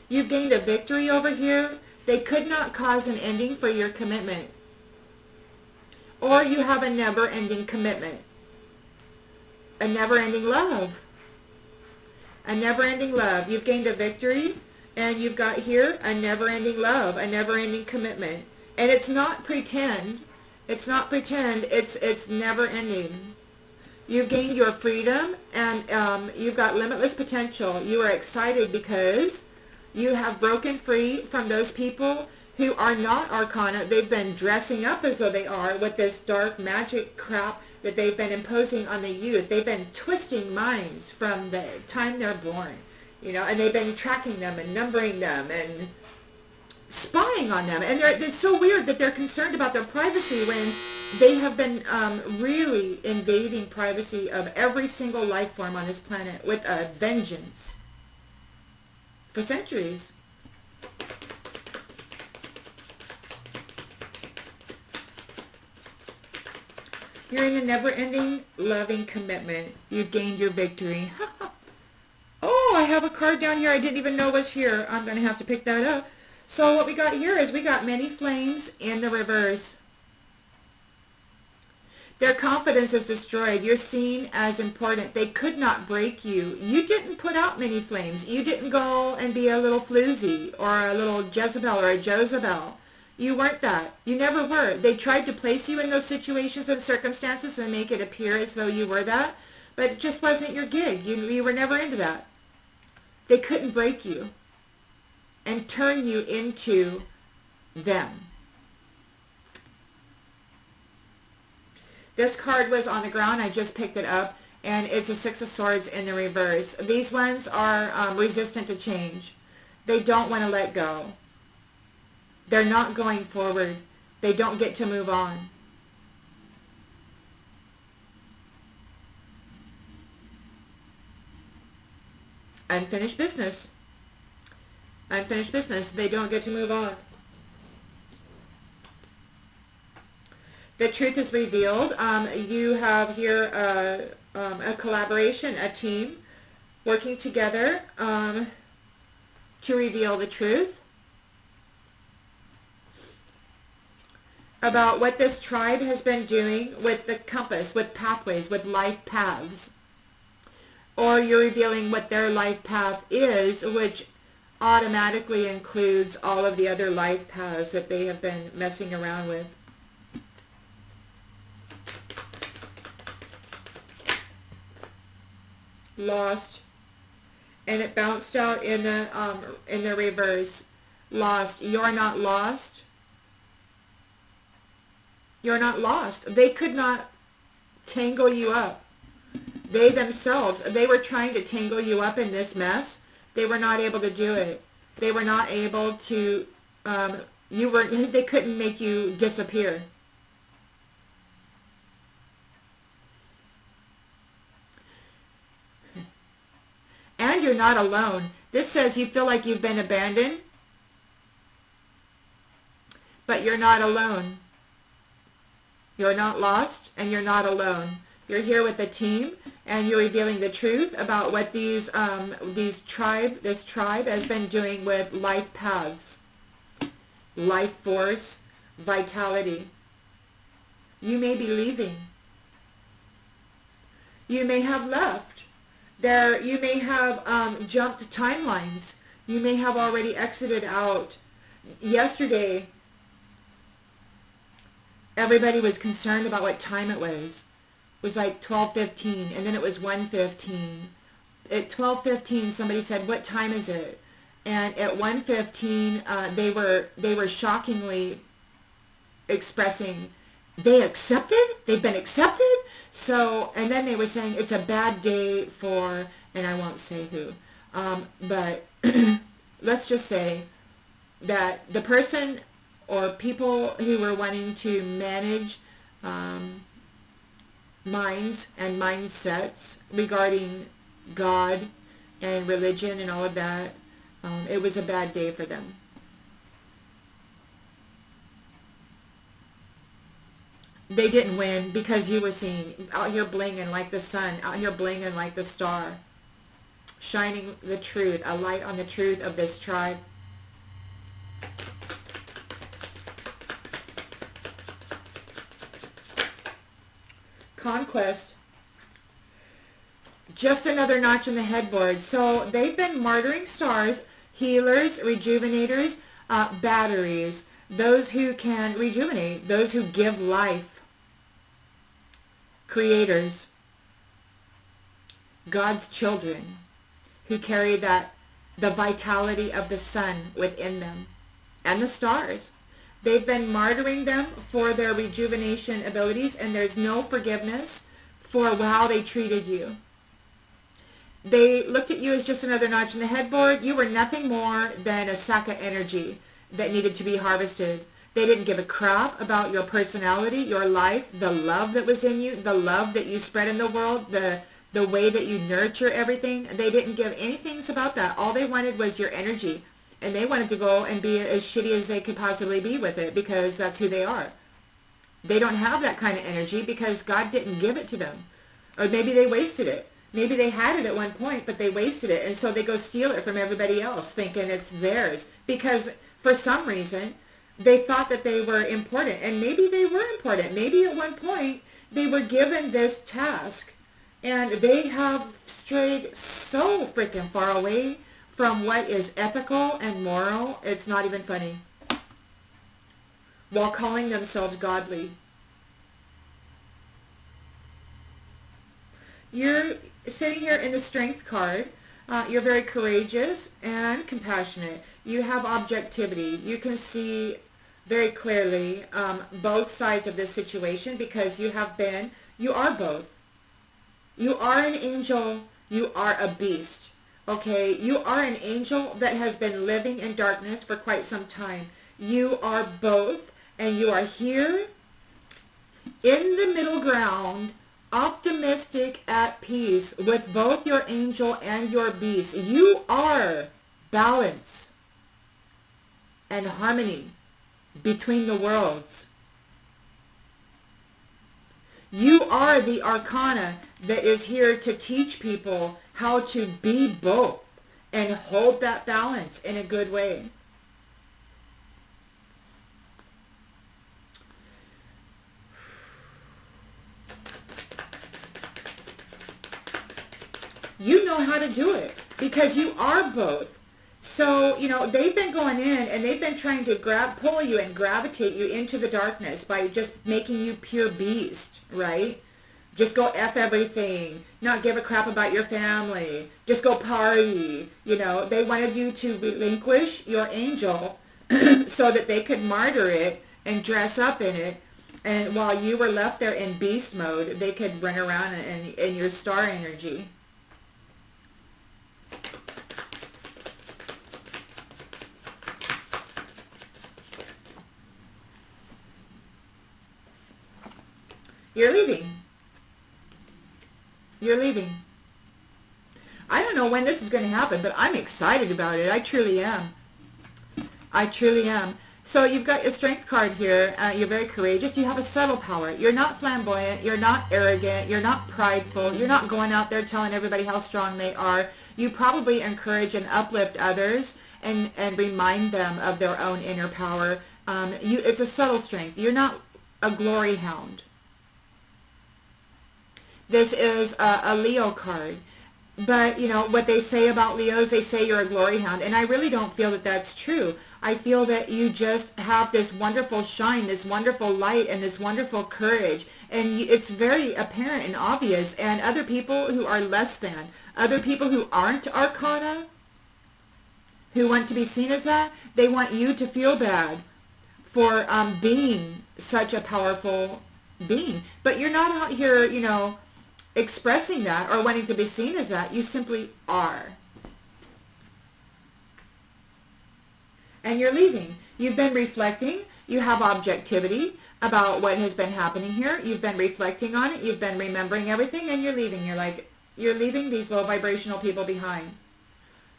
You've gained a victory over here. They could not cause an ending for your commitment. Or you have a never-ending commitment. A never-ending love. A never-ending love. You've gained a victory, and you've got here a never-ending love, a never-ending commitment. And it's not pretend. It's not pretend. It's never-ending. You've gained your freedom, and you've got limitless potential. You are excited because you have broken free from those people who are not arcana. They've been dressing up as though they are with this dark magic crap that they've been imposing on the youth. They've been twisting minds from the time they're born, you know, and they've been tracking them and numbering them and spying on them. And it's so weird that they're concerned about their privacy when they have been really invading privacy of every single life form on this planet with a vengeance for centuries. You're in a never-ending, loving commitment. You've gained your victory. Oh, I have a card down here I didn't even know was here. I'm going to have to pick that up. So what we got here is we got many flames in the reverse. Their confidence is destroyed. You're seen as important. They could not break you. You didn't put out many flames. You didn't go and be a little floozy or a little Jezebel or a Jezebel. You weren't that. You never were. They tried to place you in those situations and circumstances and make it appear as though you were that, but it just wasn't your gig. You were never into that. They couldn't break you and turn you into them. This card was on the ground. I just picked it up, and it's a Six of Swords in the reverse. These ones are resistant to change. They don't want to let go. They're not going forward. They don't get to move on. Unfinished business. Unfinished business. They don't get to move on. The truth is revealed. You have here a collaboration, a team working together to reveal the truth about what this tribe has been doing with the compass, with pathways, with life paths. Or you're revealing what their life path is, which automatically includes all of the other life paths that they have been messing around with. Lost. and it bounced out in the reverse. Lost. You're not lost. You're not lost. They could not tangle you up. They themselves, they were trying to tangle you up in this mess. They were not able to do it. They were not able to, they couldn't make you disappear. And you're not alone. This says you feel like you've been abandoned, but you're not alone. You're not lost, and you're not alone. You're here with a team, and you're revealing the truth about what this tribe has been doing with life paths, life force, vitality. You may be leaving. You may have left. You may have jumped timelines. You may have already exited out. Yesterday, everybody was concerned about what time it was. It was like 12:15, and then it was 1:15. At 12:15, somebody said, "What time is it?" And at 1:15, they were shockingly expressing, "They accepted? They've been accepted?" So, and then they were saying it's a bad day for, and I won't say who, but let's just say that the person or people who were wanting to manage minds and mindsets regarding God and religion and all of that, it was a bad day for them. They didn't win because you were seen out here blinging like the sun, out here blinging like the star, shining the truth, a light on the truth of this tribe. Conquest. Just another notch on the headboard. So they've been martyring stars, healers, rejuvenators, batteries, those who can rejuvenate, those who give life, creators, God's children who carry the vitality of the sun within them, and the stars. They've been martyring them for their rejuvenation abilities, and there's no forgiveness for how they treated you. They looked at you as just another notch in the headboard. You were nothing more than a sack of energy that needed to be harvested. They didn't give a crap about your personality, your life, the love that was in you, the love that you spread in the world, the way that you nurture everything. They didn't give anything about that. All they wanted was your energy. And they wanted to go and be as shitty as they could possibly be with it, because that's who they are. They don't have that kind of energy because God didn't give it to them. Or maybe they wasted it. Maybe they had it at one point, but they wasted it. And so they go steal it from everybody else, thinking it's theirs. Because for some reason, they thought that they were important. And maybe they were important. Maybe at one point, they were given this task. And they have strayed so freaking far away from what is ethical and moral, it's not even funny, while calling themselves godly. You're sitting here in the Strength card. You're very courageous and compassionate. You have objectivity. You can see very clearly both sides of this situation, because you are both. You are an angel. You are a beast. Okay, you are an angel that has been living in darkness for quite some time. You are both, and you are here in the middle ground, optimistic, at peace with both your angel and your beast. You are balance and harmony between the worlds. You are the arcana that is here to teach people how to be both and hold that balance in a good way. You know how to do it because you are both. So, they've been going in and they've been trying to pull you and gravitate you into the darkness by just making you pure beast, right? Just go F everything, not give a crap about your family, just go party. You know, they wanted you to relinquish your angel so that they could martyr it and dress up in it. And while you were left there in beast mode, they could run around in your star energy. You're leaving. You're leaving. I don't know when this is going to happen, but I'm excited about it. I truly am. I truly am. So you've got your strength card here. You're very courageous. You have a subtle power. You're not flamboyant. You're not arrogant. You're not prideful. You're not going out there telling everybody how strong they are. You probably encourage and uplift others and remind them of their own inner power. It's a subtle strength. You're not a glory hound. This is a Leo card. But, you know, what they say about Leos, they say you're a glory hound. And I really don't feel that that's true. I feel that you just have this wonderful shine, this wonderful light, and this wonderful courage. And it's very apparent and obvious. And other people who are less than, other people who aren't Arcana, who want to be seen as that, they want you to feel bad for being such a powerful being. But you're not out here, you know, expressing that or wanting to be seen as that. You simply are. And you're leaving. You've been reflecting. You have objectivity about what has been happening here. You've been reflecting on it. You've been remembering everything, and you're leaving. You're leaving these low vibrational people behind.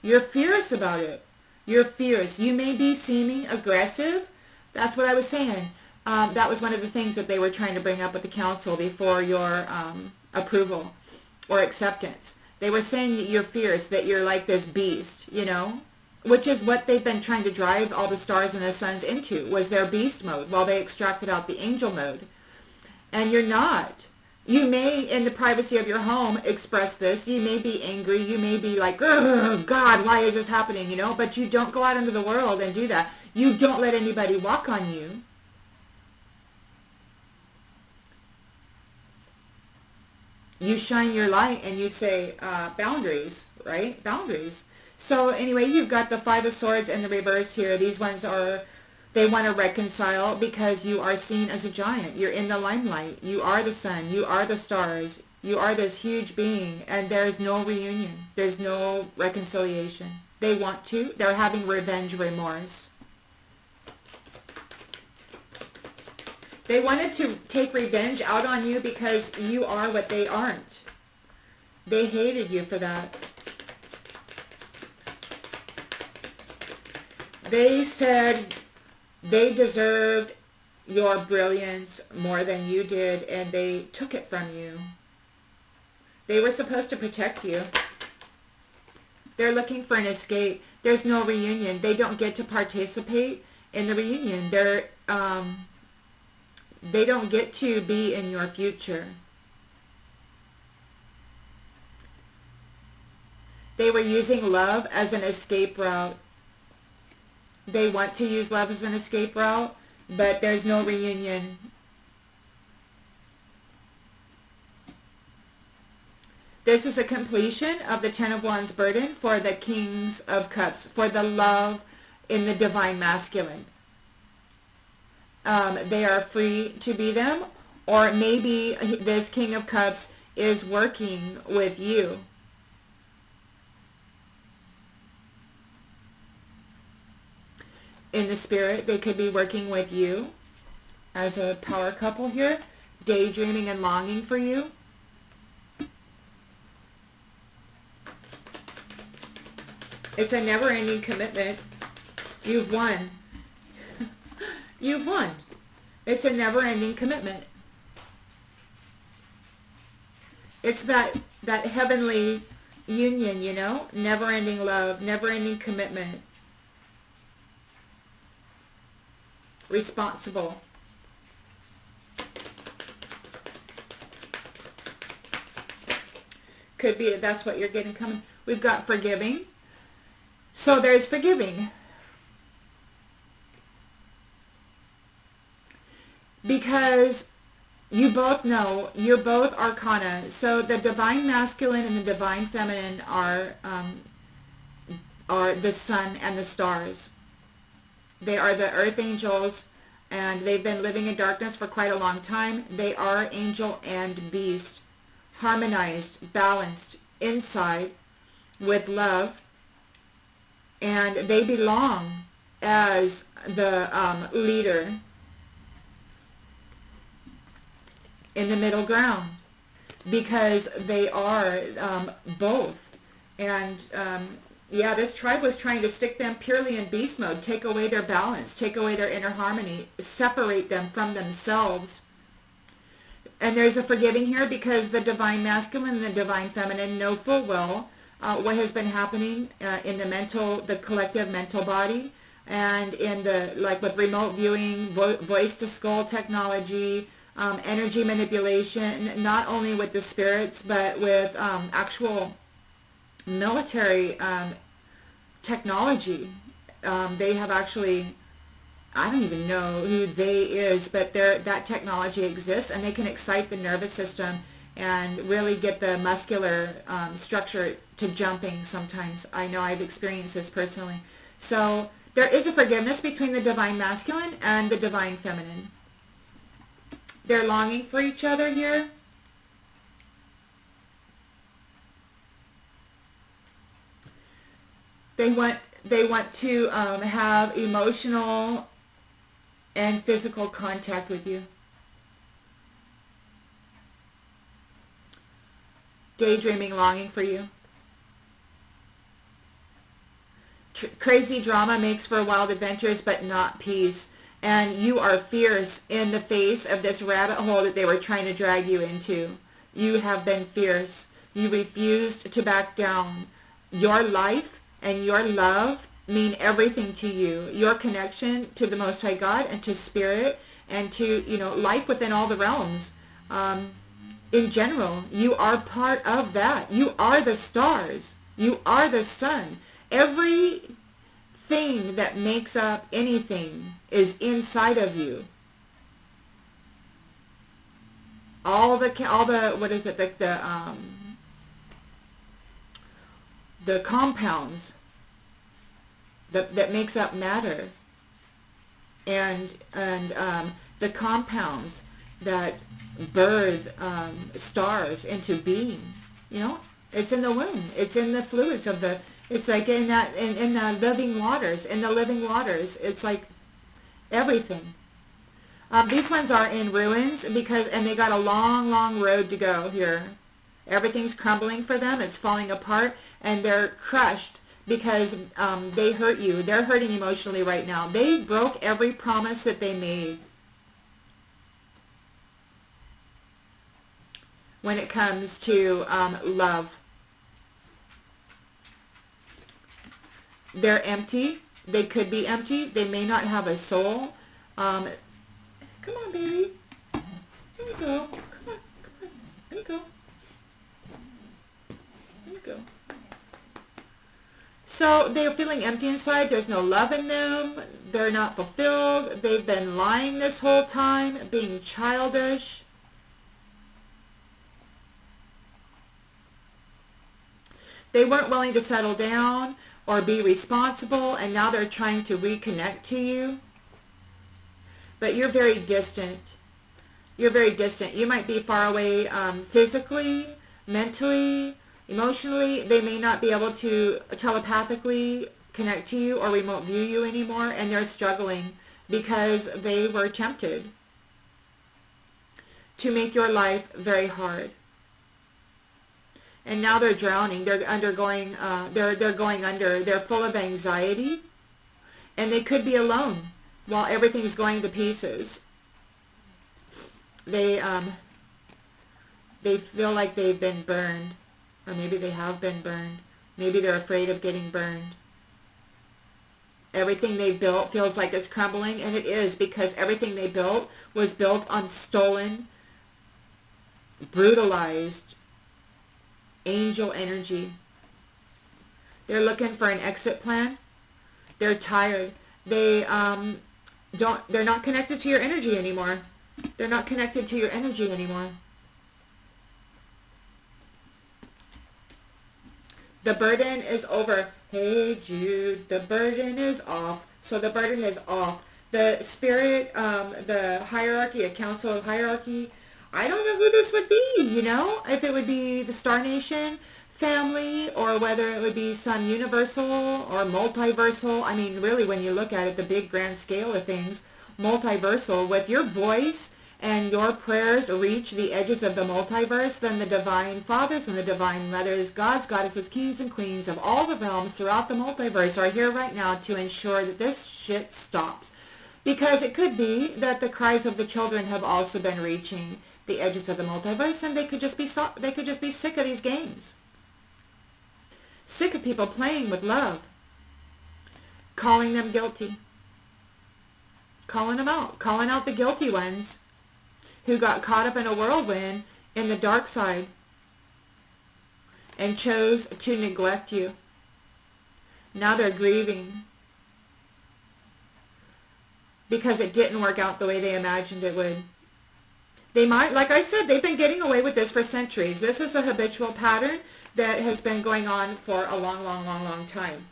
You're fierce about it. You're fierce. You may be seeming aggressive. That's what I was saying. That was one of the things that they were trying to bring up with the council before your approval or acceptance. They were saying that you're fierce, that you're like this beast, you know, which is what they've been trying to drive all the stars and the suns into, was their beast mode while they extracted out the angel mode. And you're not. You may, in the privacy of your home, express this. You may be angry. You may be like, oh, God, why is this happening, you know? But you don't go out into the world and do that. You don't let anybody walk on you. You shine your light and you say boundaries, right? Boundaries. So anyway, you've got the Five of Swords in the reverse here. These ones are, they want to reconcile because you are seen as a giant. You're in the limelight. You are the sun. You are the stars. You are this huge being, and there's no reunion. There's no reconciliation. They want to. They're having revenge remorse. They wanted to take revenge out on you because you are what they aren't. They hated you for that. They said they deserved your brilliance more than you did, and they took it from you. They were supposed to protect you. They're looking for an escape. There's no reunion. They don't get to participate in the reunion. They don't get to be in your future. They were using love as an escape route. They want to use love as an escape route, but there's no reunion. This is a completion of the Ten of Wands burden for the Kings of Cups, for the love in the Divine Masculine. They are free to be them, or maybe this King of Cups is working with you. In the spirit, they could be working with you as a power couple here, daydreaming and longing for you. It's a never-ending commitment. You've won. You've won. It's a never-ending commitment. It's that heavenly union, you know? Never-ending love, never-ending commitment. Responsible. Could be that that's what you're getting coming. We've got forgiving. So there's forgiving. Because You both know, you're both arcana. So the divine masculine and the divine feminine are the sun and the stars. They are the earth angels, and they've been living in darkness for quite a long time. They are angel and beast, harmonized, balanced inside with love, and they belong as the leader in the middle ground, because they are both. And yeah, this tribe was trying to stick them purely in beast mode, take away their balance, take away their inner harmony, separate them from themselves. And there's a forgiving here, because the divine masculine and the divine feminine know full well what has been happening in the collective mental body, and in the, like with remote viewing, voice to skull technology, energy manipulation, not only with the spirits, but with actual military technology. They have actually, I don't even know who they is, but that technology exists, and they can excite the nervous system and really get the muscular structure to jumping sometimes. I know I've experienced this personally. So there is a forgiveness between the divine masculine and the divine feminine. They're longing for each other here. They want to have emotional and physical contact with you. Daydreaming, longing for you. Crazy drama makes for wild adventures, but not peace. And you are fierce in the face of this rabbit hole that they were trying to drag you into. You have been fierce. You refused to back down. Your life and your love mean everything to you. Your connection to the Most High God and to Spirit and to, life within all the realms. In general, you are part of that. You are the stars. You are the sun. Everything that makes up anything is inside of you. All the what is it, like the compounds that makes up matter, and the compounds that birth stars into being. It's in the womb. It's in the fluids of the. It's like in the living waters. In the living waters, it's like everything. These ones are in ruins and they got a long, long road to go here. Everything's crumbling for them. It's falling apart, and they're crushed because they hurt you. They're hurting emotionally right now. They broke every promise that they made when it comes to love. They're empty. They could be empty. They may not have a soul. Come on, baby. There you go. Come on. There you go. There you go. So they're feeling empty inside. There's no love in them. They're not fulfilled. They've been lying this whole time, being childish. They weren't willing to settle down or be responsible, and now they're trying to reconnect to you. But you're very distant. You're very distant. You might be far away physically, mentally, emotionally. They may not be able to telepathically connect to you or remote view you anymore, and they're struggling because they were tempted to make your life very hard. And now they're drowning. They're undergoing. They're going under. They're full of anxiety, and they could be alone while everything's going to pieces. They feel like they've been burned, or maybe they have been burned. Maybe they're afraid of getting burned. Everything they built feels like it's crumbling, and it is, because everything they built was built on stolen, brutalized angel energy. They're looking for an exit plan. They're tired. They're not connected to your energy anymore. They're not connected to your energy anymore. The burden is over. Hey Jude, the burden is off. So the burden is off. The spirit, the hierarchy, a council of hierarchy, I don't know who this would be, you know? If it would be the Star Nation family, or whether it would be some universal or multiversal. I mean, really, when you look at it, the big grand scale of things, multiversal, with your voice and your prayers reach the edges of the multiverse, then the divine fathers and the divine mothers, gods, goddesses, kings, and queens of all the realms throughout the multiverse are here right now to ensure that this shit stops. Because it could be that the cries of the children have also been reaching the edges of the multiverse, and they could just be sick of these games. Sick of people playing with love, calling them guilty, calling them out, calling out the guilty ones who got caught up in a whirlwind in the dark side and chose to neglect you. Now they're grieving because it didn't work out the way they imagined it would. They might, like I said, they've been getting away with this for centuries. This is a habitual pattern that has been going on for a long, long, long, long time.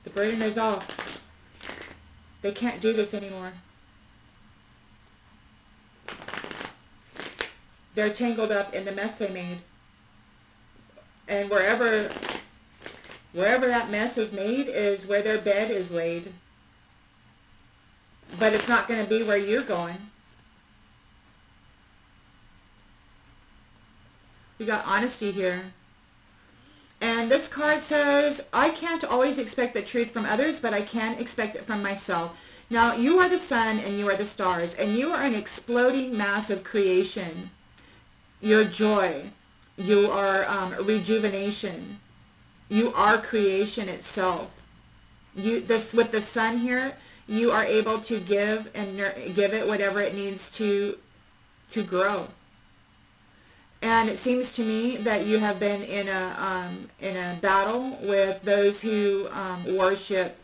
The burden is off. They can't do this anymore. They're tangled up in the mess they made. And wherever that mess is made is where their bed is laid. But it's not going to be where you're going. We got honesty here. And this card says, I can't always expect the truth from others, but I can expect it from myself. Now, you are the sun and you are the stars, and you are an exploding mass of creation. Your joy. You are rejuvenation. You are creation itself. With the sun here, you are able to give it whatever it needs to grow. And it seems to me that you have been in a battle with those who worship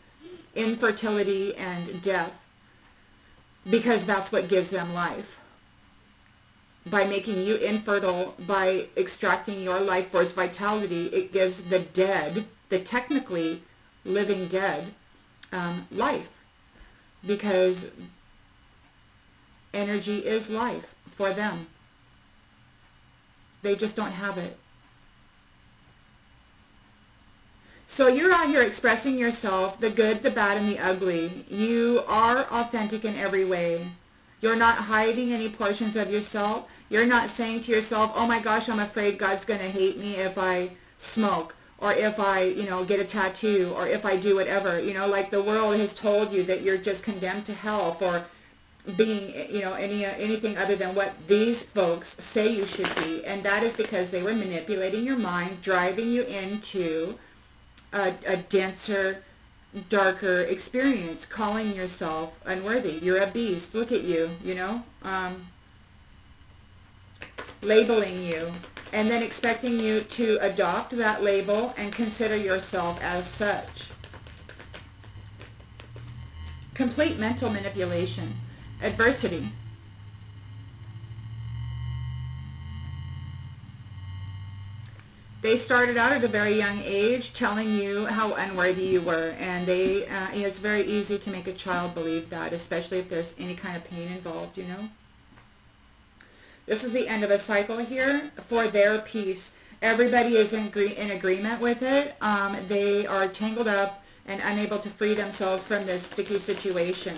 infertility and death, because that's what gives them life. By making you infertile, by extracting your life force vitality, it gives the dead, the technically living dead, life. Because energy is life for them. They just don't have it. So you're out here expressing yourself, the good, the bad, and the ugly. You are authentic in every way. You're not hiding any portions of yourself. You're not saying to yourself, oh my gosh, I'm afraid God's going to hate me if I smoke, or if I, get a tattoo, or if I do whatever. Like the world has told you that you're just condemned to hell for being, anything other than what these folks say you should be. And that is because they were manipulating your mind, driving you into a denser, darker experience, calling yourself unworthy. You're a beast. Look at you, labeling you, and then expecting you to adopt that label and consider yourself as such. Complete mental manipulation. Adversity. They started out at a very young age telling you how unworthy you were, and it's very easy to make a child believe that, especially if there's any kind of pain involved, This is the end of a cycle here for their peace. Everybody is in agreement with it. They are tangled up and unable to free themselves from this sticky situation.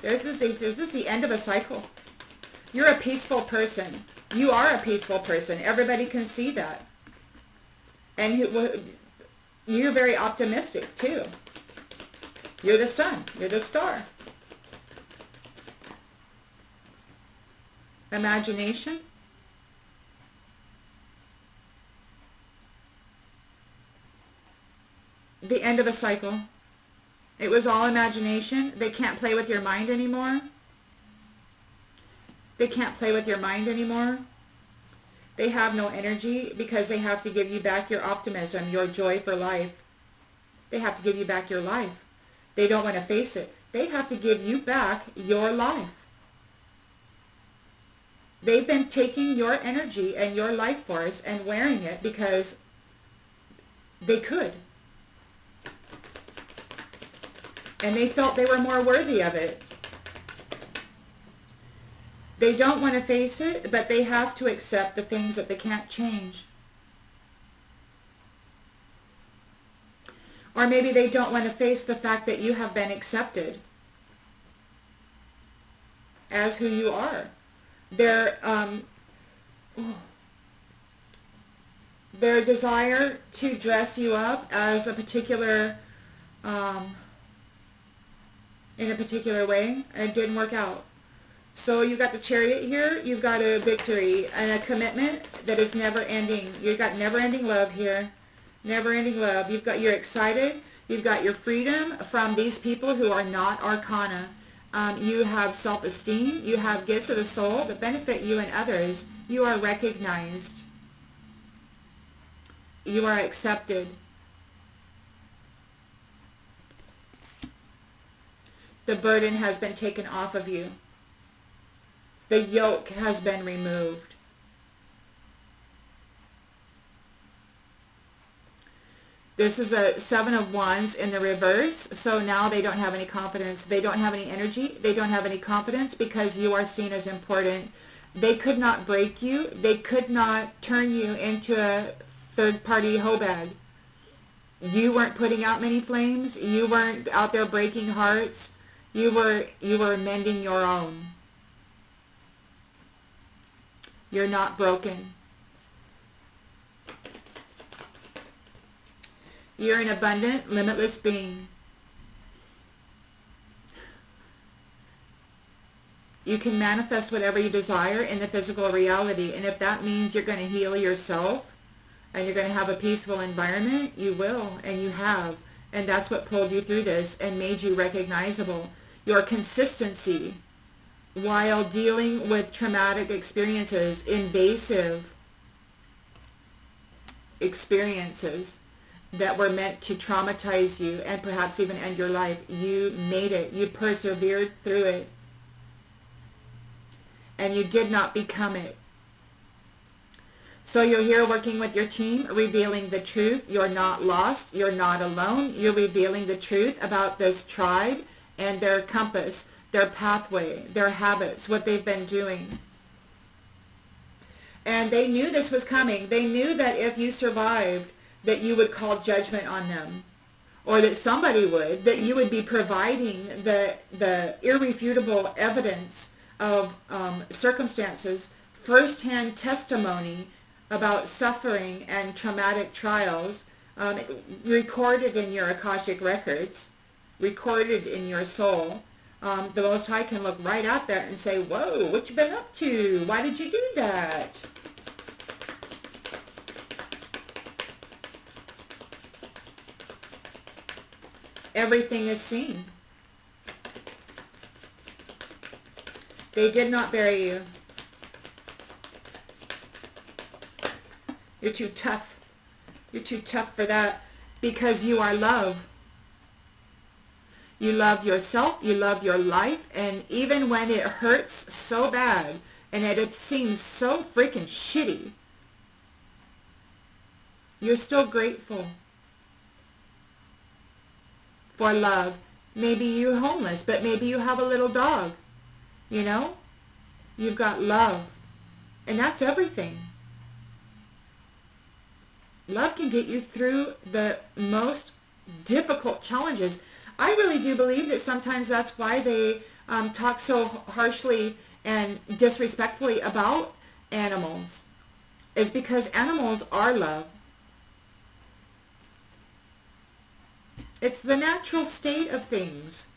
This is the end of a cycle. You're a peaceful person. You are a peaceful person. Everybody can see that. And you're very optimistic, too. You're the sun. You're the star. Imagination. the end of a cycle. It was all imagination. They can't play with your mind anymore. They can't play with your mind anymore. They have no energy because they have to give you back your optimism, your joy for life. They have to give you back your life. They don't want to face it. They have to give you back your life. They've been taking your energy and your life force and wearing it because they could. And they felt they were more worthy of it. They don't want to face it, but they have to accept the things that they can't change. Or maybe they don't want to face the fact that you have been accepted as who you are. Their desire to dress you up as a particular, in a particular way, it didn't work out. So you got the Chariot here, you've got a victory and a commitment that is never ending. You've got never ending love here. Never ending love. You're excited. You've got your freedom from these people who are not arcana. You have self-esteem. You have gifts of the soul that benefit you and others. You are recognized. You are accepted. The burden has been taken off of you. The yoke has been removed. This is a 7 of Wands in the reverse, so now they don't have any confidence. They don't have any energy. They don't have any confidence because you are seen as important. They could not break you. They could not turn you into a third-party hoe bag. You weren't putting out many flames. You weren't out there breaking hearts. You were mending your own. You're not broken. You're an abundant, limitless being. You can manifest whatever you desire in the physical reality. And if that means you're going to heal yourself and you're going to have a peaceful environment, you will, and you have. And that's what pulled you through this and made you recognizable. Your consistency while dealing with traumatic experiences, invasive experiences that were meant to traumatize you and perhaps even end your life. You made it. You persevered through it. And you did not become it. So you're here working with your team, revealing the truth. You're not lost. You're not alone. You're revealing the truth about this tribe and their compass, their pathway, their habits, what they've been doing. And they knew this was coming. They knew that if you survived, that you would call judgment on them, or that somebody would, that you would be providing the irrefutable evidence of circumstances, first-hand testimony about suffering and traumatic trials, recorded in your Akashic records, recorded in your soul. The Most High can look right at that and say, whoa, what you been up to? Why did you do that? Everything is seen. They did not bury you. You're too tough. You're too tough for that because you are love. You love yourself, you love your life, and even when it hurts so bad and it seems so freaking shitty, you're still grateful for love. Maybe you're homeless, but maybe you have a little dog, you know? You've got love, and that's everything. Love can get you through the most difficult challenges. I really do believe that sometimes that's why they talk so harshly and disrespectfully about animals, is because animals are love. It's the natural state of things.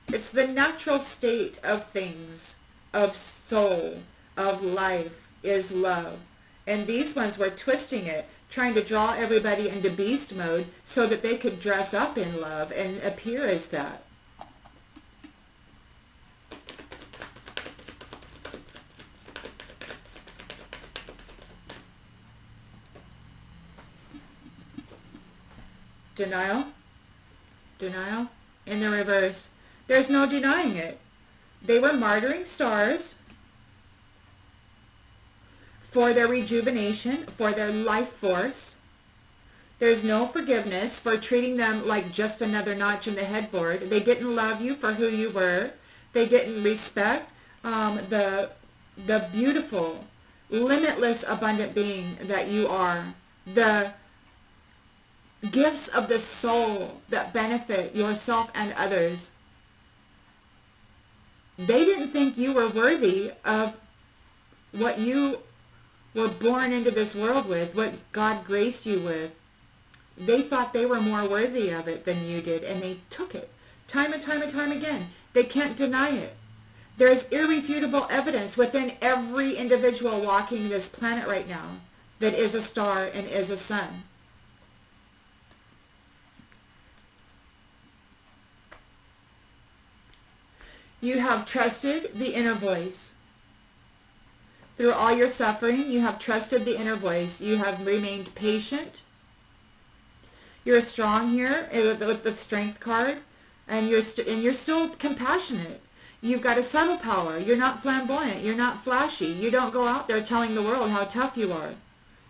It's the natural state of things, of soul, of life, is love. And these ones were twisting it, trying to draw everybody into beast mode so that they could dress up in love and appear as that. Denial, denial, in the reverse. There's no denying it. They were martyring stars for their rejuvenation, for their life force. There's no forgiveness for treating them like just another notch in the headboard. They didn't love you for who you were. They didn't respect the beautiful, limitless, abundant being that you are. The gifts of the soul that benefit yourself and others. They didn't think you were worthy of what you were born into this world with, what God graced you with. They thought they were more worthy of it than you did, and they took it time and time and time again. They can't deny it. There's irrefutable evidence within every individual walking this planet right now that is a star and is a sun. You have trusted the inner voice. Through all your suffering, you have trusted the inner voice. You have remained patient. You're strong here with the strength card, and you're still compassionate. You've got a subtle power. You're not flamboyant. You're not flashy. You don't go out there telling the world how tough you are.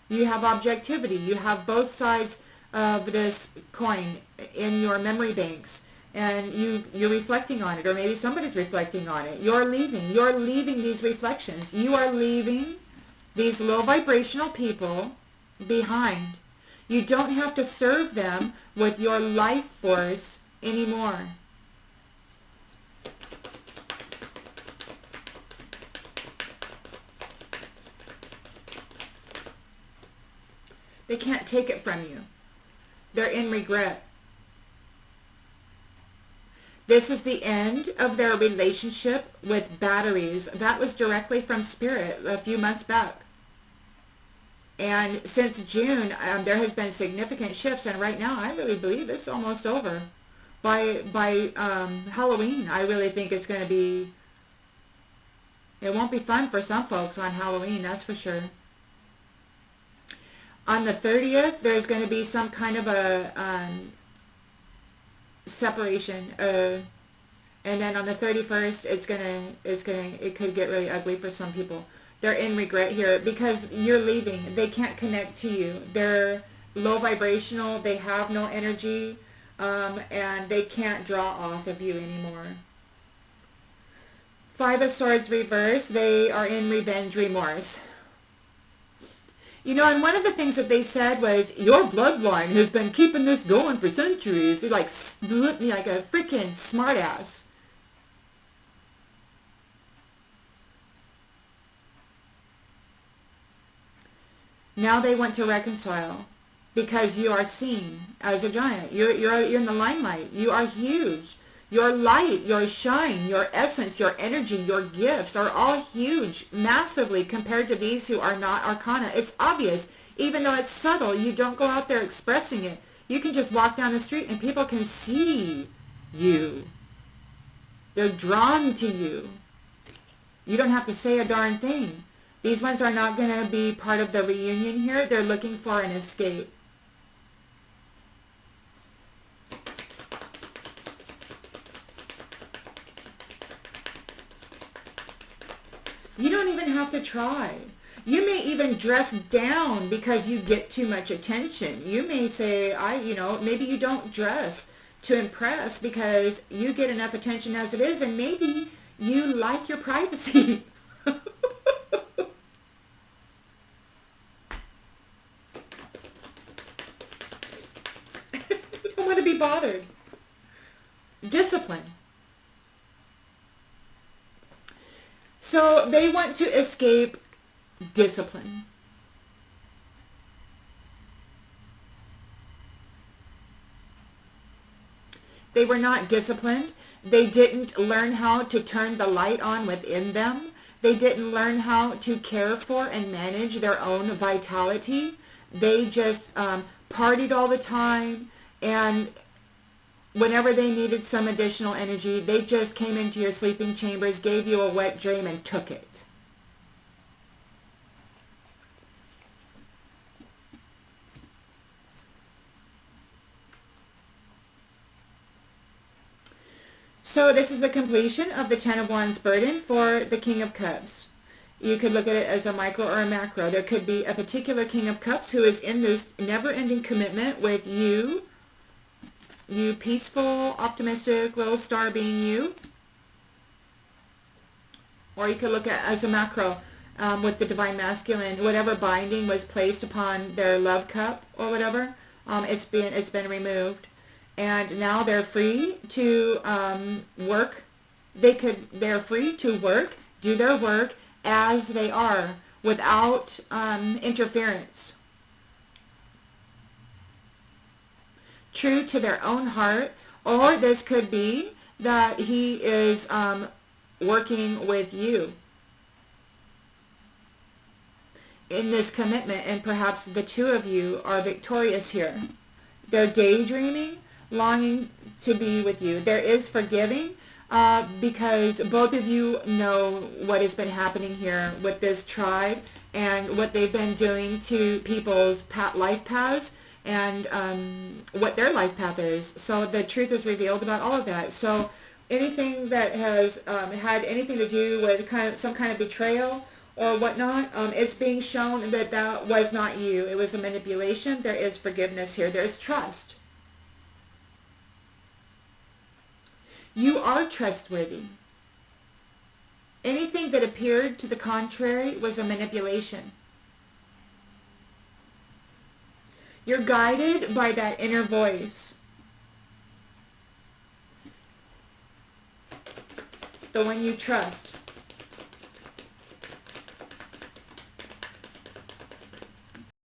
You have objectivity. You have both sides of this coin in your memory banks. And you're reflecting on it, or maybe somebody's reflecting on it. You're leaving these reflections. You are leaving these low vibrational people behind. You don't have to serve them with your life force anymore. They can't take it from you. They're in regret. This is the end of their relationship with batteries. That was directly from Spirit a few months back. And since June, there has been significant shifts. And right now, I really believe it's almost over. By Halloween, I really think it's going to be... It won't be fun for some folks on Halloween, that's for sure. On the 30th, there's going to be some kind of a... separation, and then on the 31st it could get really ugly for some people. They're in regret here because you're leaving. They can't connect to you. They're low vibrational. They have no energy, and they can't draw off of you anymore. Five of Swords reverse. They are in revenge remorse. You know, and one of the things that they said was, your bloodline has been keeping this going for centuries. They're like a freaking smartass. Now they want to reconcile because you are seen as a giant. You're in the limelight. You are huge. Your light, your shine, your essence, your energy, your gifts are all huge, massively compared to these who are not arcana. It's obvious. Even though it's subtle, you don't go out there expressing it. You can just walk down the street and people can see you. They're drawn to you. You don't have to say a darn thing. These ones are not going to be part of the reunion here. They're looking for an escape. You don't even have to try. You may even dress down because you get too much attention. You may say, maybe you don't dress to impress because you get enough attention as it is, and maybe you like your privacy. I don't want to be bothered. Discipline. So they want to escape discipline. They were not disciplined. They didn't learn how to turn the light on within them. They didn't learn how to care for and manage their own vitality. they just partied all the time, and whenever they needed some additional energy, they just came into your sleeping chambers, gave you a wet dream, and took it. So this is the completion of the Ten of Wands burden for the King of Cups. You could look at it as a micro or a macro. There could be a particular King of Cups who is in this never-ending commitment with you. You peaceful, optimistic, little star being you. Or you could look at it as a macro with the Divine Masculine. Whatever binding was placed upon their love cup or whatever, it's been removed. And now they're free to work. They're free to work, do their work as they are, without interference. True to their own heart. Or this could be that he is working with you in this commitment, and perhaps the two of you are victorious here. They're daydreaming, longing to be with you. There is forgiving because both of you know what has been happening here with this tribe and what they've been doing to people's life paths and what their life path is. So the truth is revealed about all of that. So anything that has had anything to do with some kind of betrayal or whatnot, it's being shown that that was not you. It was a manipulation. There is forgiveness here. There's trust. You are trustworthy. Anything that appeared to the contrary was a manipulation. You're guided by that inner voice. The one you trust.